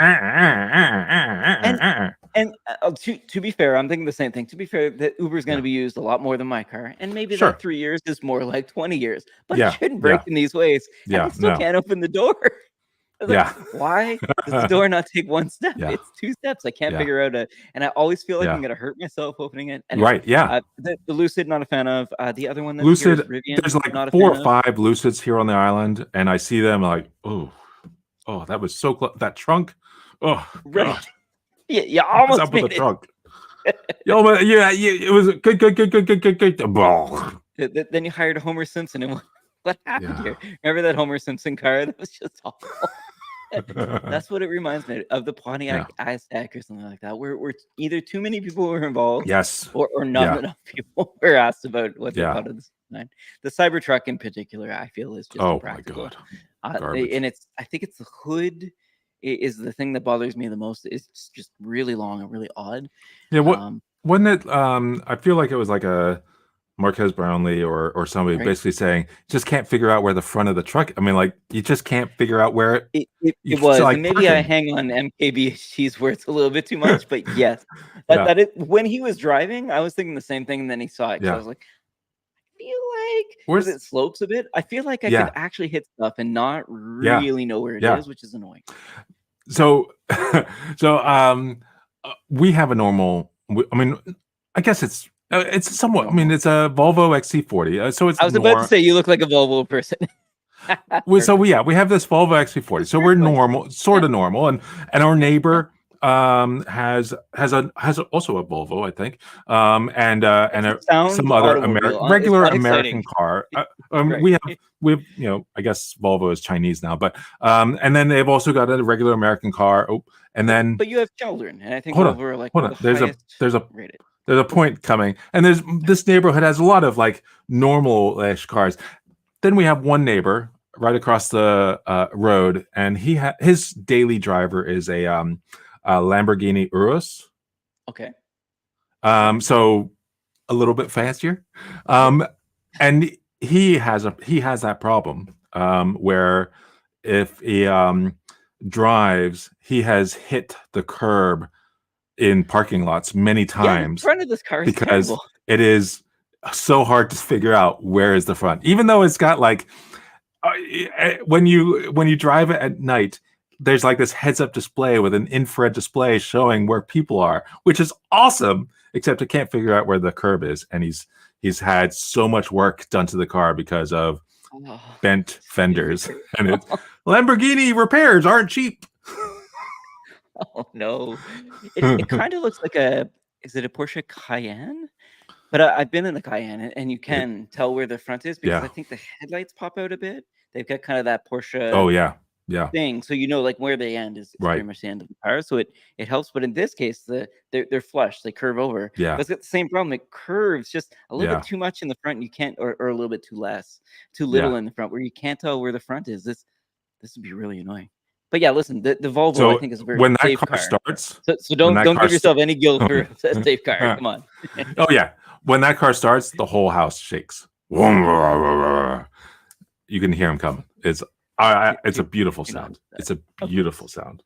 And to be fair, I'm thinking the same thing. To be fair, that Uber is going to be used a lot more than my car, and maybe that 3 years is more like 20 years. But it shouldn't break in these ways. And I still can't open the door. Like, why does the door not take one step? It's 2 steps. I can't figure out and I always feel like I'm going to hurt myself opening it. Anyway, the Lucid, not a fan of. The other one, Lucid, Rivian, there's like 4 or 5 Lucids here on the island, and I see them like, oh, that was so close. That trunk, God. Yeah, you almost up with made the trunk. It was good. Then you hired Homer Simpson, and what happened here? Remember that Homer Simpson car? That was just awful. That's what it reminds me of, the Pontiac iStack or something like that, where either too many people were involved, or not enough people were asked about what they thought of this design. The Cybertruck in particular, I feel, is just impractical. My God. And I think it's the hood is the thing that bothers me the most. It's just really long and really odd. Yeah, wasn't it? I feel like it was like a Marquez Brownlee or somebody basically saying, just can't figure out where the front of the truck. I mean, like, you just can't figure out where it was. Like, and maybe I hang on MKBHD's where it's a little bit too much, but yes, when he was driving, I was thinking the same thing, and then he saw it. So I was like, I feel like because it slopes a bit, I feel like I could actually hit stuff and not really know where it is, which is annoying. So, we have a normal. I mean, I guess it's somewhat. I mean, it's a Volvo XC40. So it's. I was about to say you look like a Volvo person. We have this Volvo XC40. So we're normal, sort of normal, and our neighbor has also a Volvo, I think, and some other regular American car. We have I guess Volvo is Chinese now, but and then they've also got a regular American car. And then but you have children, and I think Volvo are like there's a point coming, and this neighborhood has a lot of like normal-ish cars. Then we have one neighbor right across the road, and his daily driver is a Lamborghini Urus. Okay. So a little bit fancier. And he has that problem where if he drives, he has hit the curb in parking lots many Yeah, the times front of this car is because terrible. it is so hard to figure out where is the front, even though it's got like when you drive it at night, there's like this heads-up display with an infrared display showing where people are, which is awesome, except it can't figure out where the curb is, and he's had so much work done to the car because of Oh, bent fenders. And it oh Lamborghini repairs aren't cheap. no, it kind of looks like is it a Porsche Cayenne? But I've been in the Cayenne, and you can tell where the front is because Yeah. I think the headlights pop out a bit. They've got kind of that Porsche Oh yeah. Yeah. thing, so like where they end is pretty Right. much the end of the car, so it helps. But in this case, they're flush, they curve over. Yeah. But it's got the same problem. It curves just a little Yeah. bit too much in the front. You can't, or a little bit too little Yeah. in the front, where you can't tell where the front is. This would be really annoying. But yeah, listen, the Volvo I So think is a very when that safe car car. starts, So don't give yourself any guilt for a safe car. Come on. Oh yeah, when that car starts, the whole house shakes. You can hear him coming. It's a beautiful sound. It's a beautiful sound.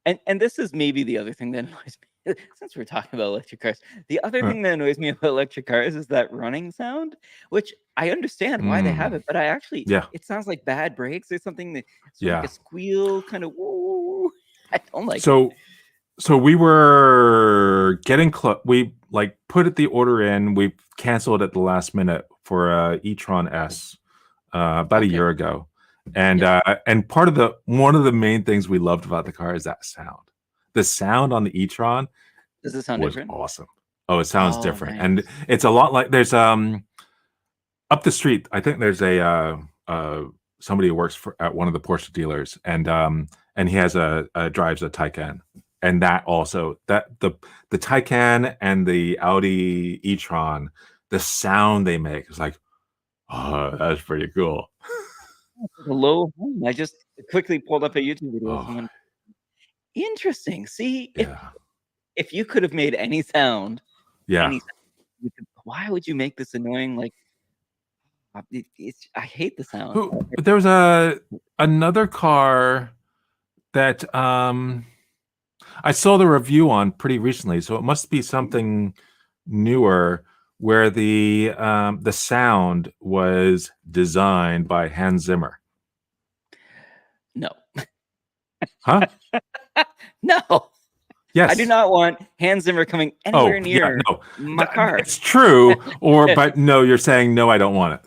And this is maybe the other thing that annoys me, since we're talking about electric cars. The other thing that annoys me about electric cars is that running sound, which I understand why they have it, but it sounds like bad brakes or something. That like a squeal, kind of whoa. I don't like it. So we were getting close. We like put the order in. We canceled at the last minute for e-tron S about a year ago. And part of one of the main things we loved about the car is that sound. The sound on the e-tron does it sound different? Awesome. Oh, it sounds different, nice. and it's a lot like there's up the street. I think there's a somebody who works at one of the Porsche dealers, and he has drives a Taycan, and that also the Taycan and the Audi e-tron, the sound they make is like, oh, that's pretty cool. Low hum. I just quickly pulled up a YouTube video of someone. Interesting. See, if you could have made any sound, why would you make this annoying? Like, I hate the sound. There was another car that I saw the review on pretty recently, so it must be something newer, where the sound was designed by Hans Zimmer. No. Huh? No. Yes. I do not want Hans Zimmer coming anywhere near my car. It's true. But no, you're saying no, I don't want it.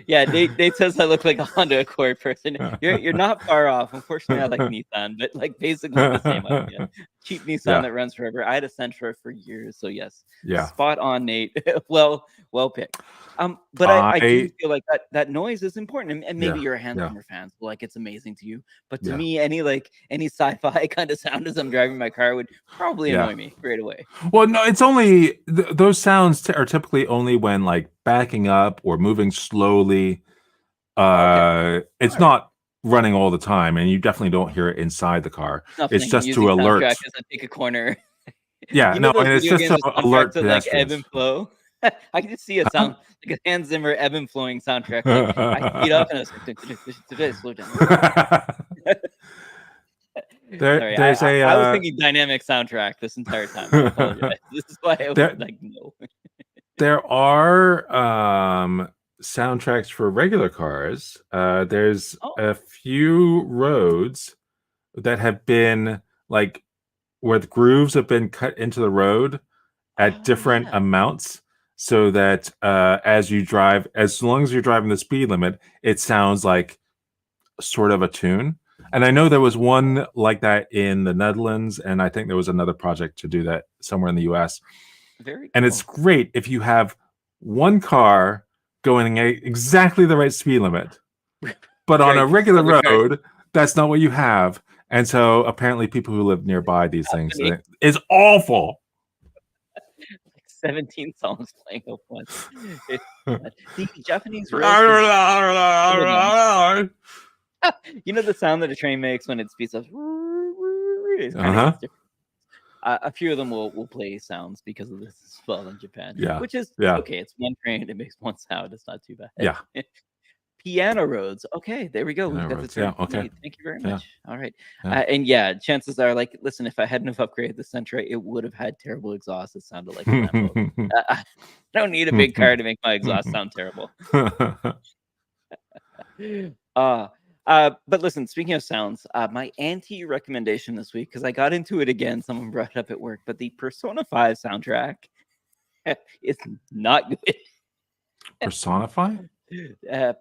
Yeah, Nate says I look like a Honda Accord person. You're not far off. Unfortunately, I like Nissan, but like basically the same idea. Cheap Nissan that runs forever. I had a Sentra for years, so yes. Yeah. Spot on, Nate. well picked. But I do feel like that noise is important, and maybe you're a Hans Zimmer fan, so like it's amazing to you. But to me, any sci-fi kind of sound as I'm driving my car would probably annoy me right away. Well, no, it's only those sounds are typically only when like backing up or moving slowly. It's not running all the time, and you definitely don't hear it inside the car. It's just to alert. As I take a corner. Yeah, and it's just to alert like ebb and flow. I can just see it sound like a Hans Zimmer ebb and flowing soundtrack. Like, I speed up and I was slow down. I was thinking dynamic soundtrack this entire time. I apologize. This is why I was like, no. There are soundtracks for regular cars. There's a few roads that have been like where the grooves have been cut into the road at different amounts, so that as you drive, as long as you're driving the speed limit, it sounds like sort of a tune. And I know there was one like that in the Netherlands, and I think there was another project to do that somewhere in the US. Very cool. And it's great if you have one car going at exactly the right speed limit, but on a regular road, that's not what you have. And so apparently people who live nearby these things, it's awful. Like 17 songs playing at once. The Japanese you know the sound that a train makes when it speeds up? A few of them will play sounds because of this as well in Japan. Which is okay. It's one train. It makes one sound. It's not too bad. Yeah. Piano Roads. Okay, there we go. We've got the Roads. term. Yeah. Okay. Great. Thank you very Yeah. much. All right. Yeah. And yeah, chances are, like, listen, if I hadn't have upgraded the Sentra, it would have had terrible exhaust that sounded like a Lambo. I don't need a big car to make my exhaust sound terrible. But listen, speaking of sounds, my anti-recommendation this week, because I got into it again, someone brought it up at work, but the Persona 5 soundtrack is not good. Personify?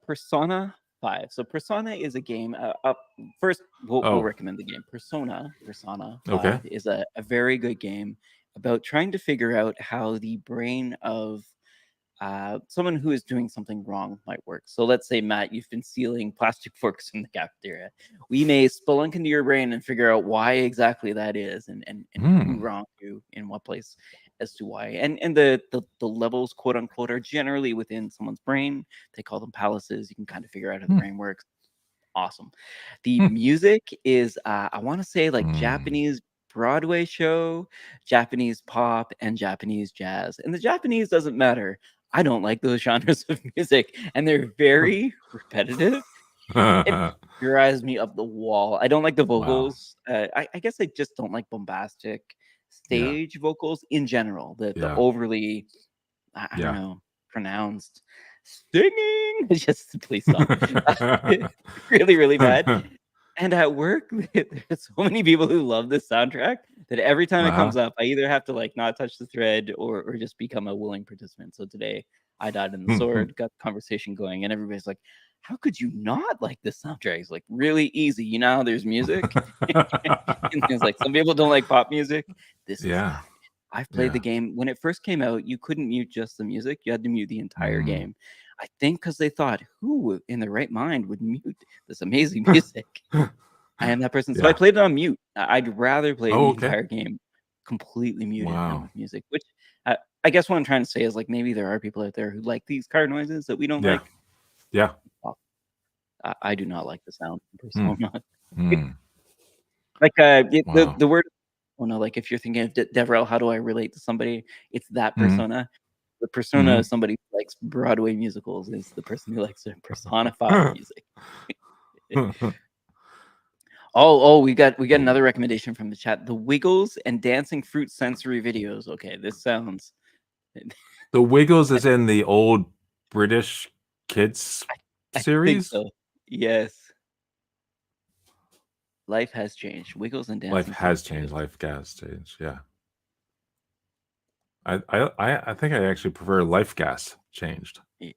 Persona 5. So Persona is a game. First, we'll recommend the game. Persona 5 is a very good game about trying to figure out how the brain of someone who is doing something wrong might work. So let's say, Matt, you've been stealing plastic forks in the cafeteria. We may spelunk into your brain and figure out why exactly that is, and who wronged you in what place as to why. And the levels, quote unquote, are generally within someone's brain. They call them palaces. You can kind of figure out how the brain works. Awesome. The music is, I want to say, like Japanese Broadway show, Japanese pop, and Japanese jazz. And the Japanese doesn't matter. I don't like those genres of music, and they're very repetitive. It drives me up the wall. I don't like the vocals. I guess I just don't like bombastic stage vocals in general. The overly, I don't know, pronounced singing. Just please stop. Really, really bad. And at work, there's so many people who love this soundtrack that every time it comes up, I either have to like not touch the thread or just become a willing participant. So today I died in the sword, got the conversation going, and everybody's like, how could you not like this soundtrack? It's like really easy. You know, there's music. And there's like some people don't like pop music. This is not it. I've played the game. When it first came out, you couldn't mute just the music. You had to mute the entire game. I think because they thought, who in their right mind would mute this amazing music? I am that person. So I played it on mute. I'd rather play the entire game completely muted than with music, which I guess what I'm trying to say is, like, maybe there are people out there who like these car noises that we don't like. Yeah. I do not like the sound of Persona. Like the word, like if you're thinking of Devrel, how do I relate to somebody? It's that persona. The persona of somebody who likes Broadway musicals is the person who likes to personify music. We got another recommendation from the chat: the Wiggles and Dancing Fruit sensory videos. Okay, this sounds. The Wiggles is in the old British kids series. I think so. Yes. Life has changed. Wiggles and Dancing. Life has changed. Life has changed. Yeah. I think I actually prefer Life Gas changed. Life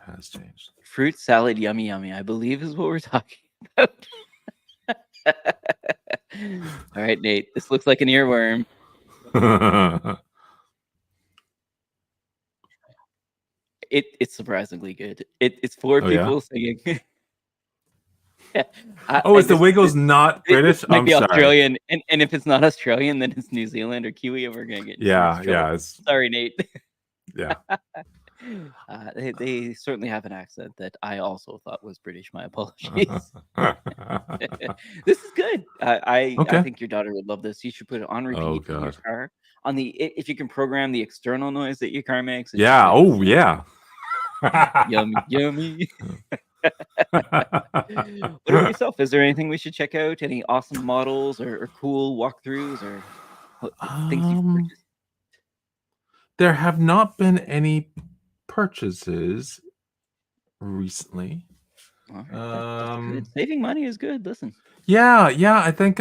has changed. Fruit salad, yummy, yummy, I believe is what we're talking about. All right, Nate. This looks like an earworm. It's surprisingly good. It's four people singing. Is the Wiggles not British? It might be Australian, and if it's not Australian, then it's New Zealand or Kiwi, and we're gonna get sorry, Nate. Yeah. They certainly have an accent that I also thought was British. My apologies. This is good. I think your daughter would love this. You should put it on repeat in your car. If you can program the external noise that your car makes. Yeah. Oh yeah. Yummy, yummy. What about yourself? Is there anything we should check out? Any awesome models or cool walkthroughs or things you've purchased? There have not been any purchases recently. That's good. Saving money is good. Listen. Yeah. I think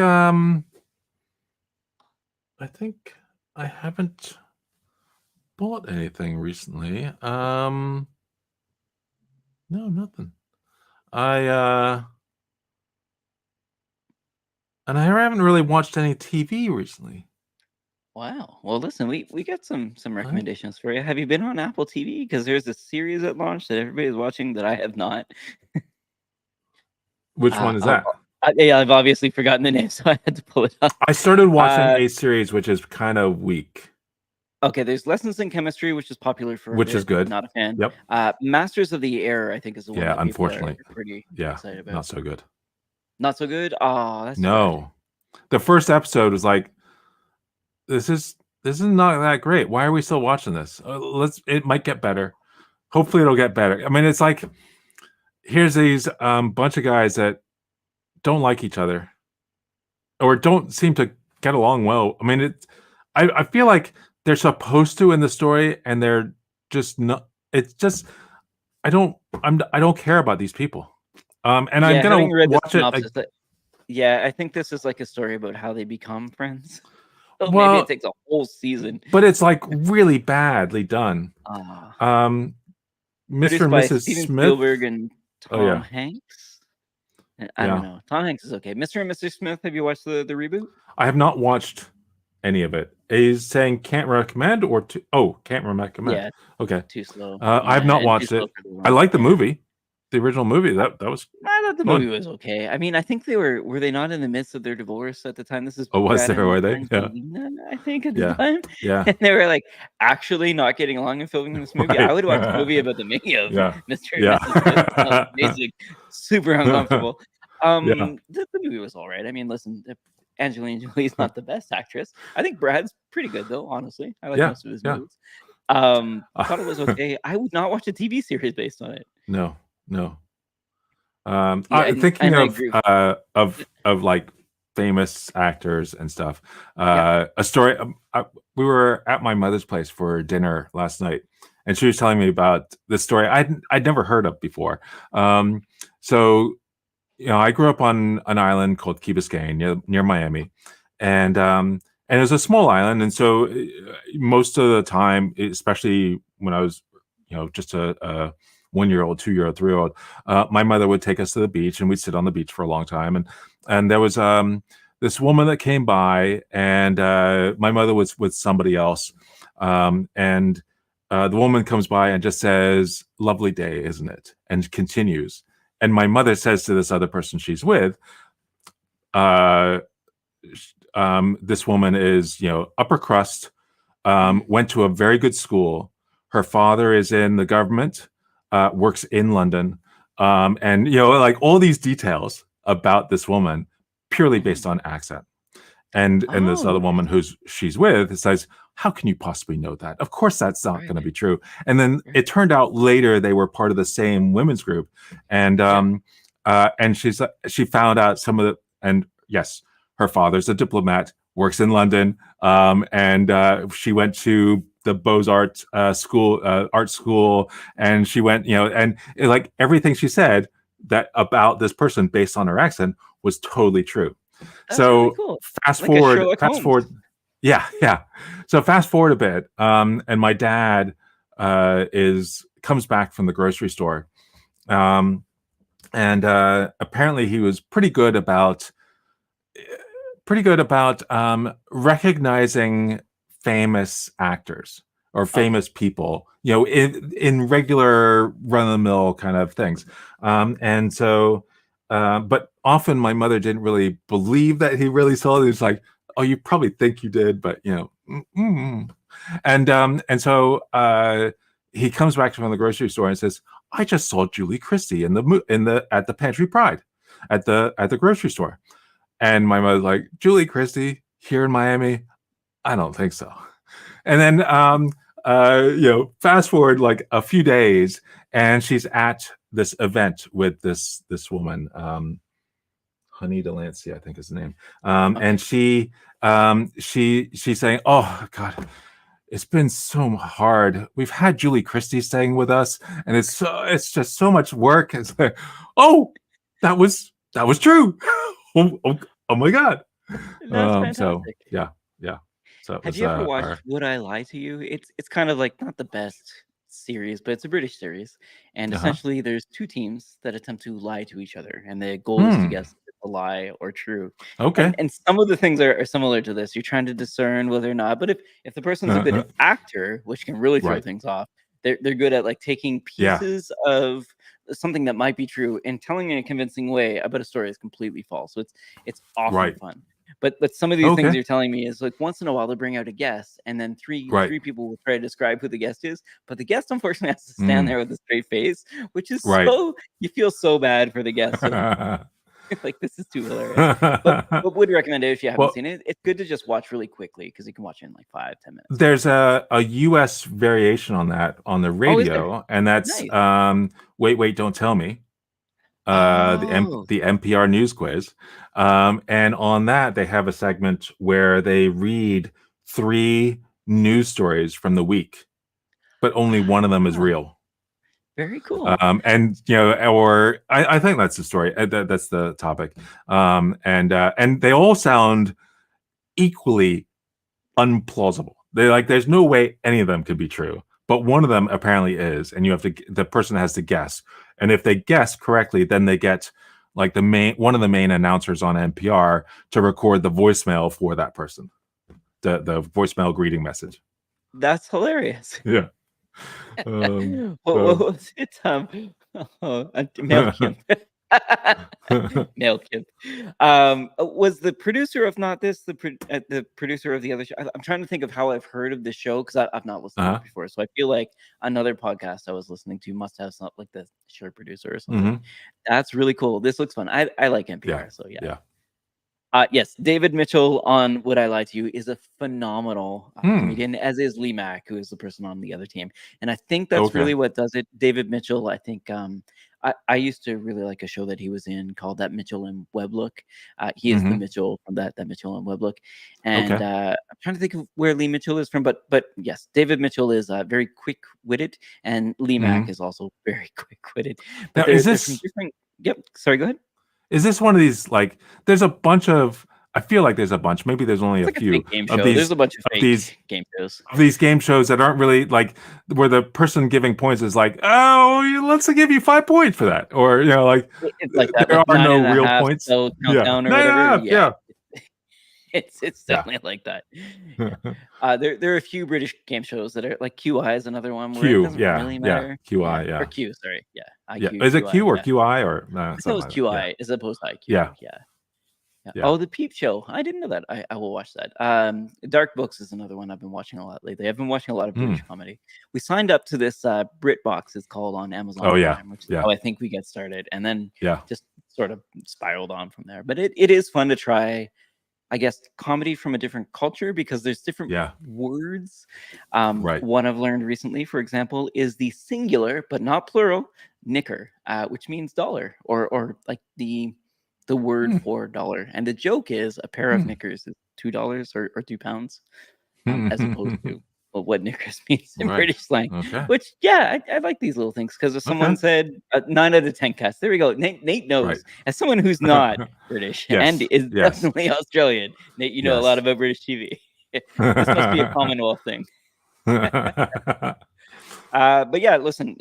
I haven't bought anything recently. No, nothing. And I haven't really watched any TV recently. Wow. Well, listen, we got some recommendations for you. Have you been on Apple TV? Because there's a series that launched that everybody's watching that I have not. Which one is that? I've obviously forgotten the name, so I had to pull it up. I started watching a series which is kind of weak. Okay, there's Lessons in Chemistry, which is popular for which is good. Not a fan. Yep. Masters of the Air, I think, is the one. Yeah, unfortunately, pretty excited about. Not so good. Not so good. Oh, that's no. The first episode was like, this is not that great. Why are we still watching this? It might get better. Hopefully, it'll get better. I mean, it's like here's these bunch of guys that don't like each other or don't seem to get along well. I mean, I feel like they're supposed to in the story, and they're just not. It's just I don't care about these people. And I'm Yeah, gonna having read the watch it. synopsis, yeah, I think this is like a story about how they become friends. Oh, maybe it Well, takes a whole season. but it's like really badly done. Mr. Produced and by Mrs. Steven Smith. Spielberg and Oh Tom yeah, Hanks. I don't yeah. know. Tom Hanks is okay. Mr. and Mrs. Smith, have you watched the reboot? I have not watched any of it. Is saying can't recommend or can't recommend. Yeah, Okay. too slow. I have Yeah, not and too watched slow it. for the I one. like the Yeah. movie, the original movie. That was I thought the fun. movie was okay. I mean, I think they were they not in the midst of their divorce at the time? This is Oh, was Brad there? and Were they? Yeah, Angelina, I think, at the yeah, time. yeah. And they were like actually not getting along and filming this movie. I Right. would watch a movie about the making of Yeah, Mr. and yeah, Mrs. Smith. It sounds amazing, super uncomfortable. yeah, The movie was all right. I mean, listen, Angelina Jolie's not the best actress. I think Brad's pretty good though, honestly. I like yeah, most of his yeah. movies. Thought it was okay. I would not watch a TV series based on it. No, no. Yeah, Thinking and I agree. of like famous actors and stuff. Yeah. A story. We were at my mother's place for dinner last night, and she was telling me about this story I'd never heard of before. So I grew up on an island called Key Biscayne near Miami, and it was a small island, and so most of the time, especially when I was just a 1-year-old, 2-year-old, 3-year-old, my mother would take us to the beach, and we'd sit on the beach for a long time, and there was this woman that came by, and my mother was with somebody else, and the woman comes by and just says, "Lovely day, isn't it?" and continues. And my mother says to this other person she's with, this woman is, upper crust, went to a very good school. Her father is in the government, works in London, and like all these details about this woman purely based on accent. And this other woman she's with says, "How can you possibly know that? Of course that's not going to be true." And then it turned out later they were part of the same women's group, and she found out some of the, and yes, her father's a diplomat, works in London, and she went to the Beaux-Arts school, art school, and she went, and like everything she said that about this person based on her accent was totally true. That's So really cool. fast Like forward. Yeah, yeah. So fast forward a bit, and my dad comes back from the grocery store, and apparently he was pretty good about recognizing famous actors or famous people, in regular run of the mill kind of things, and so. But often my mother didn't really believe that he really saw it. It's like, "Oh, you probably think you did, but and so he comes back from the grocery store and says, "I just saw Julie Christie at the Pantry Pride, at the grocery store," and my mother's like, "Julie Christie here in Miami? I don't think so." And then fast forward like a few days, and she's at this event with this woman, Honey Delancey, I think is the name, and she's saying, "Oh God, it's been so hard. We've had Julie Christie staying with us, and it's just so much work." It's like, "Oh, that was true." Oh my God. That's fantastic. So yeah. So have you ever watched Would I Lie to You? It's kind of like not the best series, but it's a British series, and essentially there's two teams that attempt to lie to each other, and the goal is to guess if it's a lie or true. Okay. And some of the things are similar to this. You're trying to discern whether or not, but if the person's a good actor, which can really throw things off, they're good at like taking pieces of something that might be true and telling in a convincing way about a story that's completely false. So it's often fun. But some of these things you're telling me is like once in a while they'll bring out a guest, and then three people will try to describe who the guest is, but the guest unfortunately has to stand there with a straight face, which is so you feel so bad for the guest. Like this is too hilarious. But would recommend it if you haven't seen it. It's good to just watch really quickly because you can watch it in like 5-10 minutes. There's a US variation on that on the radio, and that's Wait, Don't Tell Me. Oh, the NPR News Quiz, and on that they have a segment where they read 3 news stories from the week, but only one of them is wow. real. Very cool. And or I think that's the story. That's the topic. And they all sound equally unplausible. There's no way any of them could be true, but one of them apparently is, and the person has to guess. And if they guess correctly, then they get like one of the main announcers on NPR to record the voicemail for that person, the voicemail greeting message. That's hilarious. Yeah. What was it? Mailkin. Mailkin. Was the producer of Not This the producer of the other show? I'm trying to think of how I've heard of the show because I've not listened to it before. So I feel like another podcast I was listening to must have something like the show producer or something. That's really cool. This looks fun. I like NPR. So yeah. Yes, David Mitchell on Would I Lie to You is a phenomenal comedian, as is Lee Mack, who is the person on the other team. And I think that's really what does it. David Mitchell, I think I used to really like a show that he was in called That Mitchell and Webb Look. He is the Mitchell from that Mitchell and Webb Look. And I'm trying to think of where Lee Mitchell is from, but yes, David Mitchell is very quick-witted, and Lee Mack is also very quick-witted. But now, they're from different. Yep. Sorry, go ahead. Is this one of these, like, there's a bunch of, I feel like there's a bunch, maybe there's only a few of these. There's a bunch of fake game shows. Of these game shows that aren't really like where the person giving points is like, oh, let's give you 5 points for that. Or, like, it's like that, there like are no real points. Countdown or whatever. Yeah. It's definitely like that. There are a few British game shows that are like QI is another one where it doesn't really matter. QI, or Q, sorry, IQ, is it Q or QI or no? I thought it was QI as opposed to IQ. Yeah. Oh, the Peep Show. I didn't know that. I will watch that. Dark Books is another one I've been watching a lot lately. I've been watching a lot of British comedy. We signed up to this BritBox, it's called, on Amazon Prime, which is how I think we get started, and then just sort of spiraled on from there. But it is fun to try, I guess, comedy from a different culture because there's different words. One I've learned recently, for example, is the singular but not plural knicker, which means dollar or like the word for dollar. And the joke is a pair of knickers is $2 or £2, as opposed to what knickers means in British slang. Which I like these little things because if someone said 9 out of 10 cats, there we go. Nate knows. As someone who's not British and is definitely Australian, Nate, you know a lot about British TV. This must be a Commonwealth thing. But yeah, listen,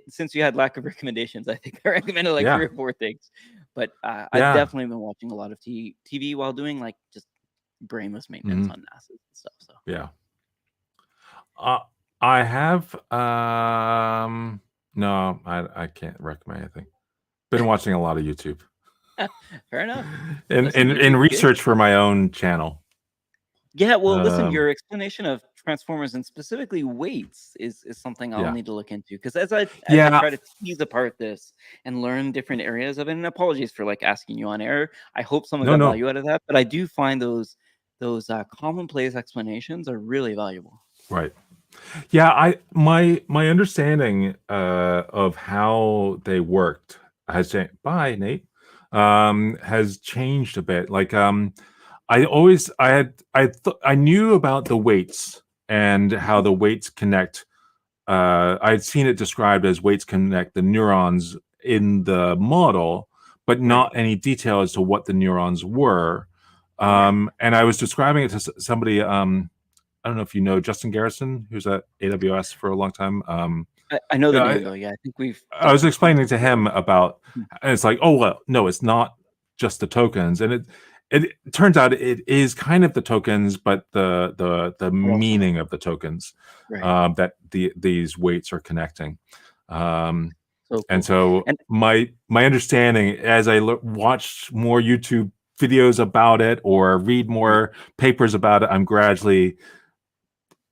since you had lack of recommendations, I think I recommended like 3 or 4 things. But I've definitely been watching a lot of TV while doing like just brainless maintenance on NASA's and stuff. So I have no, I can't recommend anything. Been watching a lot of YouTube. Fair enough. In research for my own channel. Yeah, well, listen, your explanation of Transformers and specifically weights is something I'll need to look into because as I try to tease apart this and learn different areas of it, and apologies for like asking you on air. I hope someone got value out of that, but I do find those commonplace explanations are really valuable. Right. Yeah, my understanding of how they worked has changed. Bye, Nate. Has changed a bit. Like I knew about the weights and how the weights connect. I'd seen it described as weights connect the neurons in the model, but not any detail as to what the neurons were. And I was describing it to somebody. I don't know if you know Justin Garrison, who's at AWS for a long time. I know the name though. Yeah, I think I was explaining to him about, and it's like, oh well, no, it's not just the tokens, and it turns out it is kind of the tokens, but the meaning of the tokens that these weights are connecting. So cool. And so my understanding as I watch more YouTube videos about it or read more papers about it, I'm gradually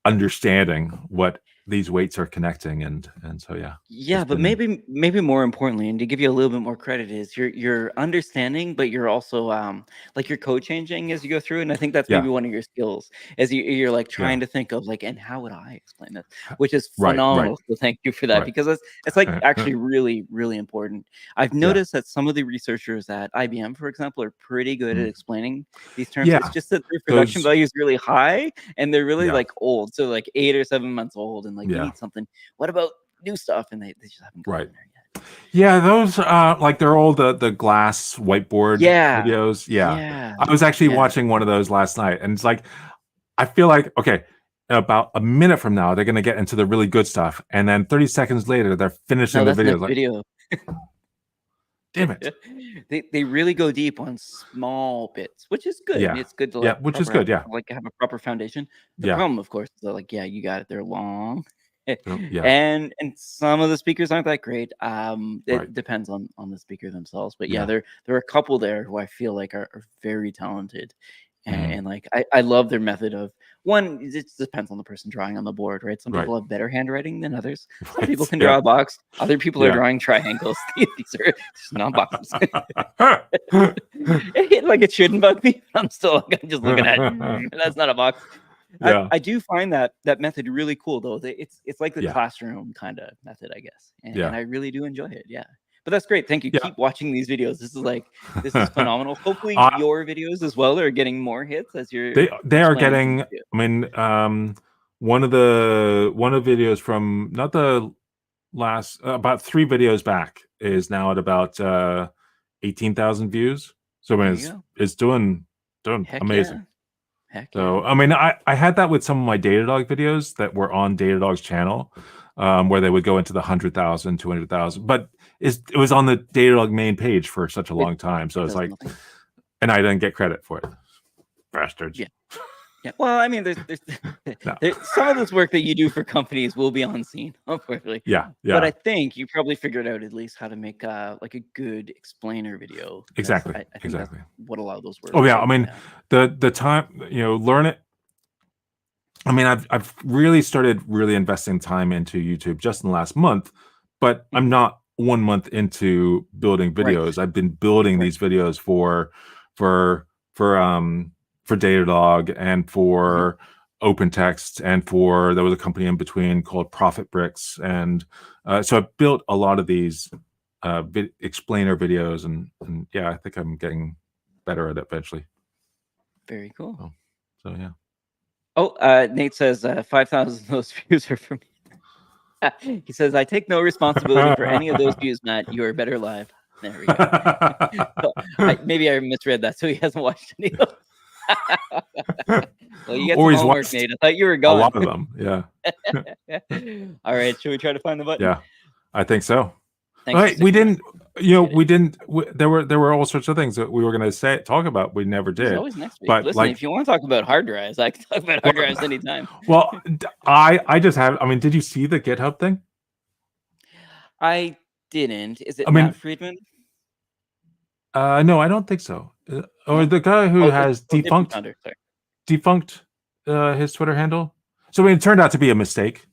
understanding what these weights are connecting, and so Yeah, but maybe more importantly, and to give you a little bit more credit, is you're understanding, but you're also like you're code changing as you go through, and I think that's maybe one of your skills, as you're like trying to think of like, and how would I explain this, which is phenomenal. So thank you for that, because it's like actually really, really important. I've noticed that some of the researchers at IBM, for example, are pretty good at explaining these terms. It's just that their production value is really high, and they're really like old, so like 8 or 7 months old, and like you need something. What about new stuff, and they just haven't gotten there yet. Yeah, those like they're all the glass whiteboard videos. I was actually watching one of those last night, and it's like, I feel like, okay, about a minute from now they're going to get into the really good stuff, and then 30 seconds later they're finishing the video. Video. Damn it. They really go deep on small bits, which is good. It's good to like which is good. Like have a proper foundation. The problem, of course, is that like you got it. They're long. And some of the speakers aren't that great. It depends on the speaker themselves, but there are a couple there who I feel like are very talented, and like I love their method of one. It depends on the person drawing on the board, right? Some people have better handwriting than others. Some people can draw a box. Other people are drawing triangles. These are just not boxes. Like it shouldn't bug me. I'm just looking at it. That's not a box. I do find that method really cool, though. It's like the classroom kind of method, I guess, and I really do enjoy it. But that's great. Thank you. Keep watching these videos. This is phenomenal. Hopefully your videos as well are getting more hits as you're. They are getting. I mean, one of the videos from not the last about 3 videos back is now at about 18,000 views. So I mean, it's doing amazing. So I mean, I had that with some of my Datadog videos that were on Datadog's channel, where they would go into the 100,000, 200,000, but it was on the Datadog main page for such a long time. So it's like, and I didn't get credit for it, bastards. Yeah. Well, I mean, there's some of this work that you do for companies will be unseen, unfortunately. But I think you probably figured out at least how to make like a good explainer video. Exactly. I think that's what a lot of those work. Oh yeah, I mean, the time learn it. I mean, I've really started investing time into YouTube just in the last month, but I'm not 1 month into building videos. I've been building these videos for Datadog and for OpenText, and there was a company in between called Profit Bricks, and so I built a lot of these explainer videos, and I think I'm getting better at it eventually. Very cool. So yeah. Oh, Nate says 5,000 of those views are for me. He says, I take no responsibility for any of those views, Matt. You are better live. There we go. So, maybe I misread that, so he hasn't watched any of those. Well, you get some homework, Nate. I thought you were gone. A lot of them, All right, should we try to find the button? Yeah, I think so. Right, we didn't. There were all sorts of things that we were going to talk about. We never did. Always next week. But listen, if you want to talk about hard drives, I can talk about hard drives anytime. Well, I just have. I mean, did you see the GitHub thing? I didn't. Is it Matt Friedman? No, I don't think so. Or the guy who has defunct his Twitter handle. So I mean, it turned out to be a mistake.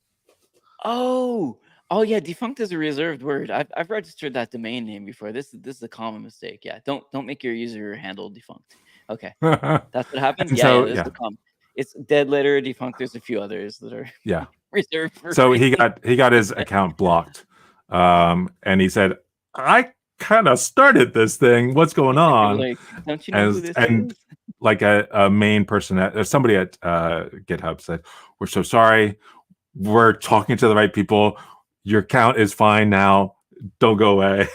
Oh yeah, defunct is a reserved word. I've registered that domain name before. This is a common mistake. Yeah, don't make your user handle defunct. Okay, that's what happened. It's dead letter defunct. There's a few others that are reserved for. So he got his account blocked, and he said, "I kind of started this thing. What's going on?" Like, don't you know who this is? Like a main person somebody at GitHub said, "We're so sorry. We're talking to the right people. Your account is fine now. Don't go away."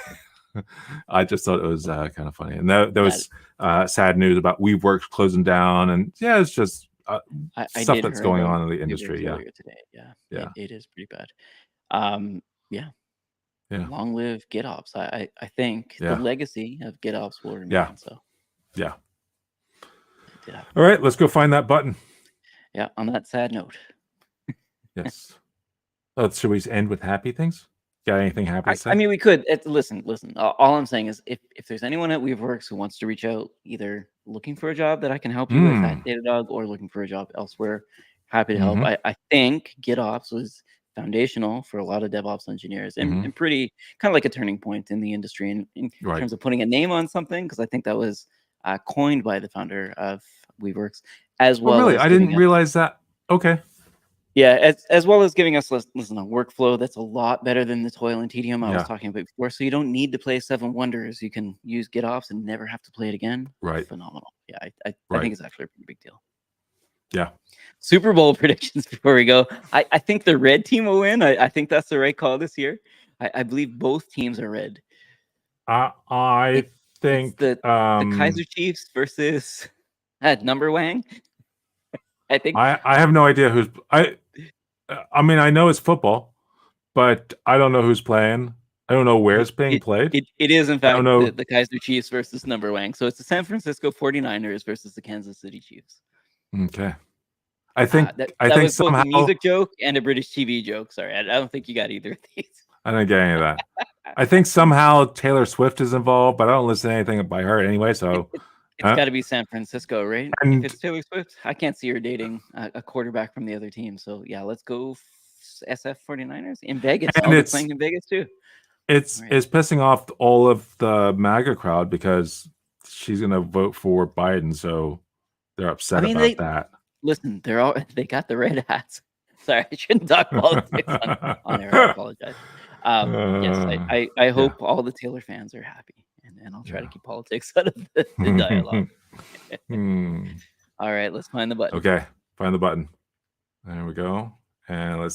I just thought it was kind of funny. And there was sad news about Weaveworks closing down, and it's just stuff that's going on in the industry. Today. It is pretty bad. Long live GitOps. I think the legacy of GitOps will remain. So all right, let's go find that button. Yeah, on that sad note. Yes. Should we end with happy things? Got anything happy to say? I mean, we could. Listen. All I'm saying is, if there's anyone at Weaveworks who wants to reach out, either looking for a job that I can help you with at Datadog, or looking for a job elsewhere, happy to help. I think GitOps was foundational for a lot of DevOps engineers, and, Mhm. and pretty kind of like a turning point in the industry in Right. terms of putting a name on something, because I think that was coined by the founder of Weaveworks, as Oh, well really? as I giving didn't us, realize that. Okay. yeah, as well as giving us, listen, a workflow that's a lot better than the toil and tedium I was Yeah. talking about before. So you don't need to play Seven Wonders. You can use GitOps and never have to play it again. Right. Phenomenal. Yeah, I Right. think it's actually a pretty big deal. Yeah. Super Bowl predictions before we go. I think the red team will win. I think that's the right call this year. I believe both teams are red. I It's think the Kaiser Chiefs versus Number Wang. I think I have no idea who's I mean, I know it's football, but I don't know who's playing. I don't know where it's being played. it is, in I don't fact, know. the Kaiser Chiefs versus Number Wang. So it's the San Francisco 49ers versus the Kansas City Chiefs. Okay. I think That was both somehow a music joke and a British TV joke. Sorry, I don't think you got either of these. I didn't get any of that. I think somehow Taylor Swift is involved, but I don't listen to anything by her anyway. So It's got to be San Francisco, right? and If it's Taylor Swift, I can't see her dating a quarterback from the other team. So yeah, let's go SF 49ers in Vegas. And I'll be it's- playing in Vegas too. it's Right. it's pissing off all of the MAGA crowd because she's going to vote for Biden, so they're upset about that. Listen, they got the red hats. Sorry, I shouldn't talk politics on air. I apologize. Yes, I hope all the Taylor fans are happy, and I'll try to keep politics out of the dialogue. All right, let's find the button. Okay, find the button. There we go. And let's see.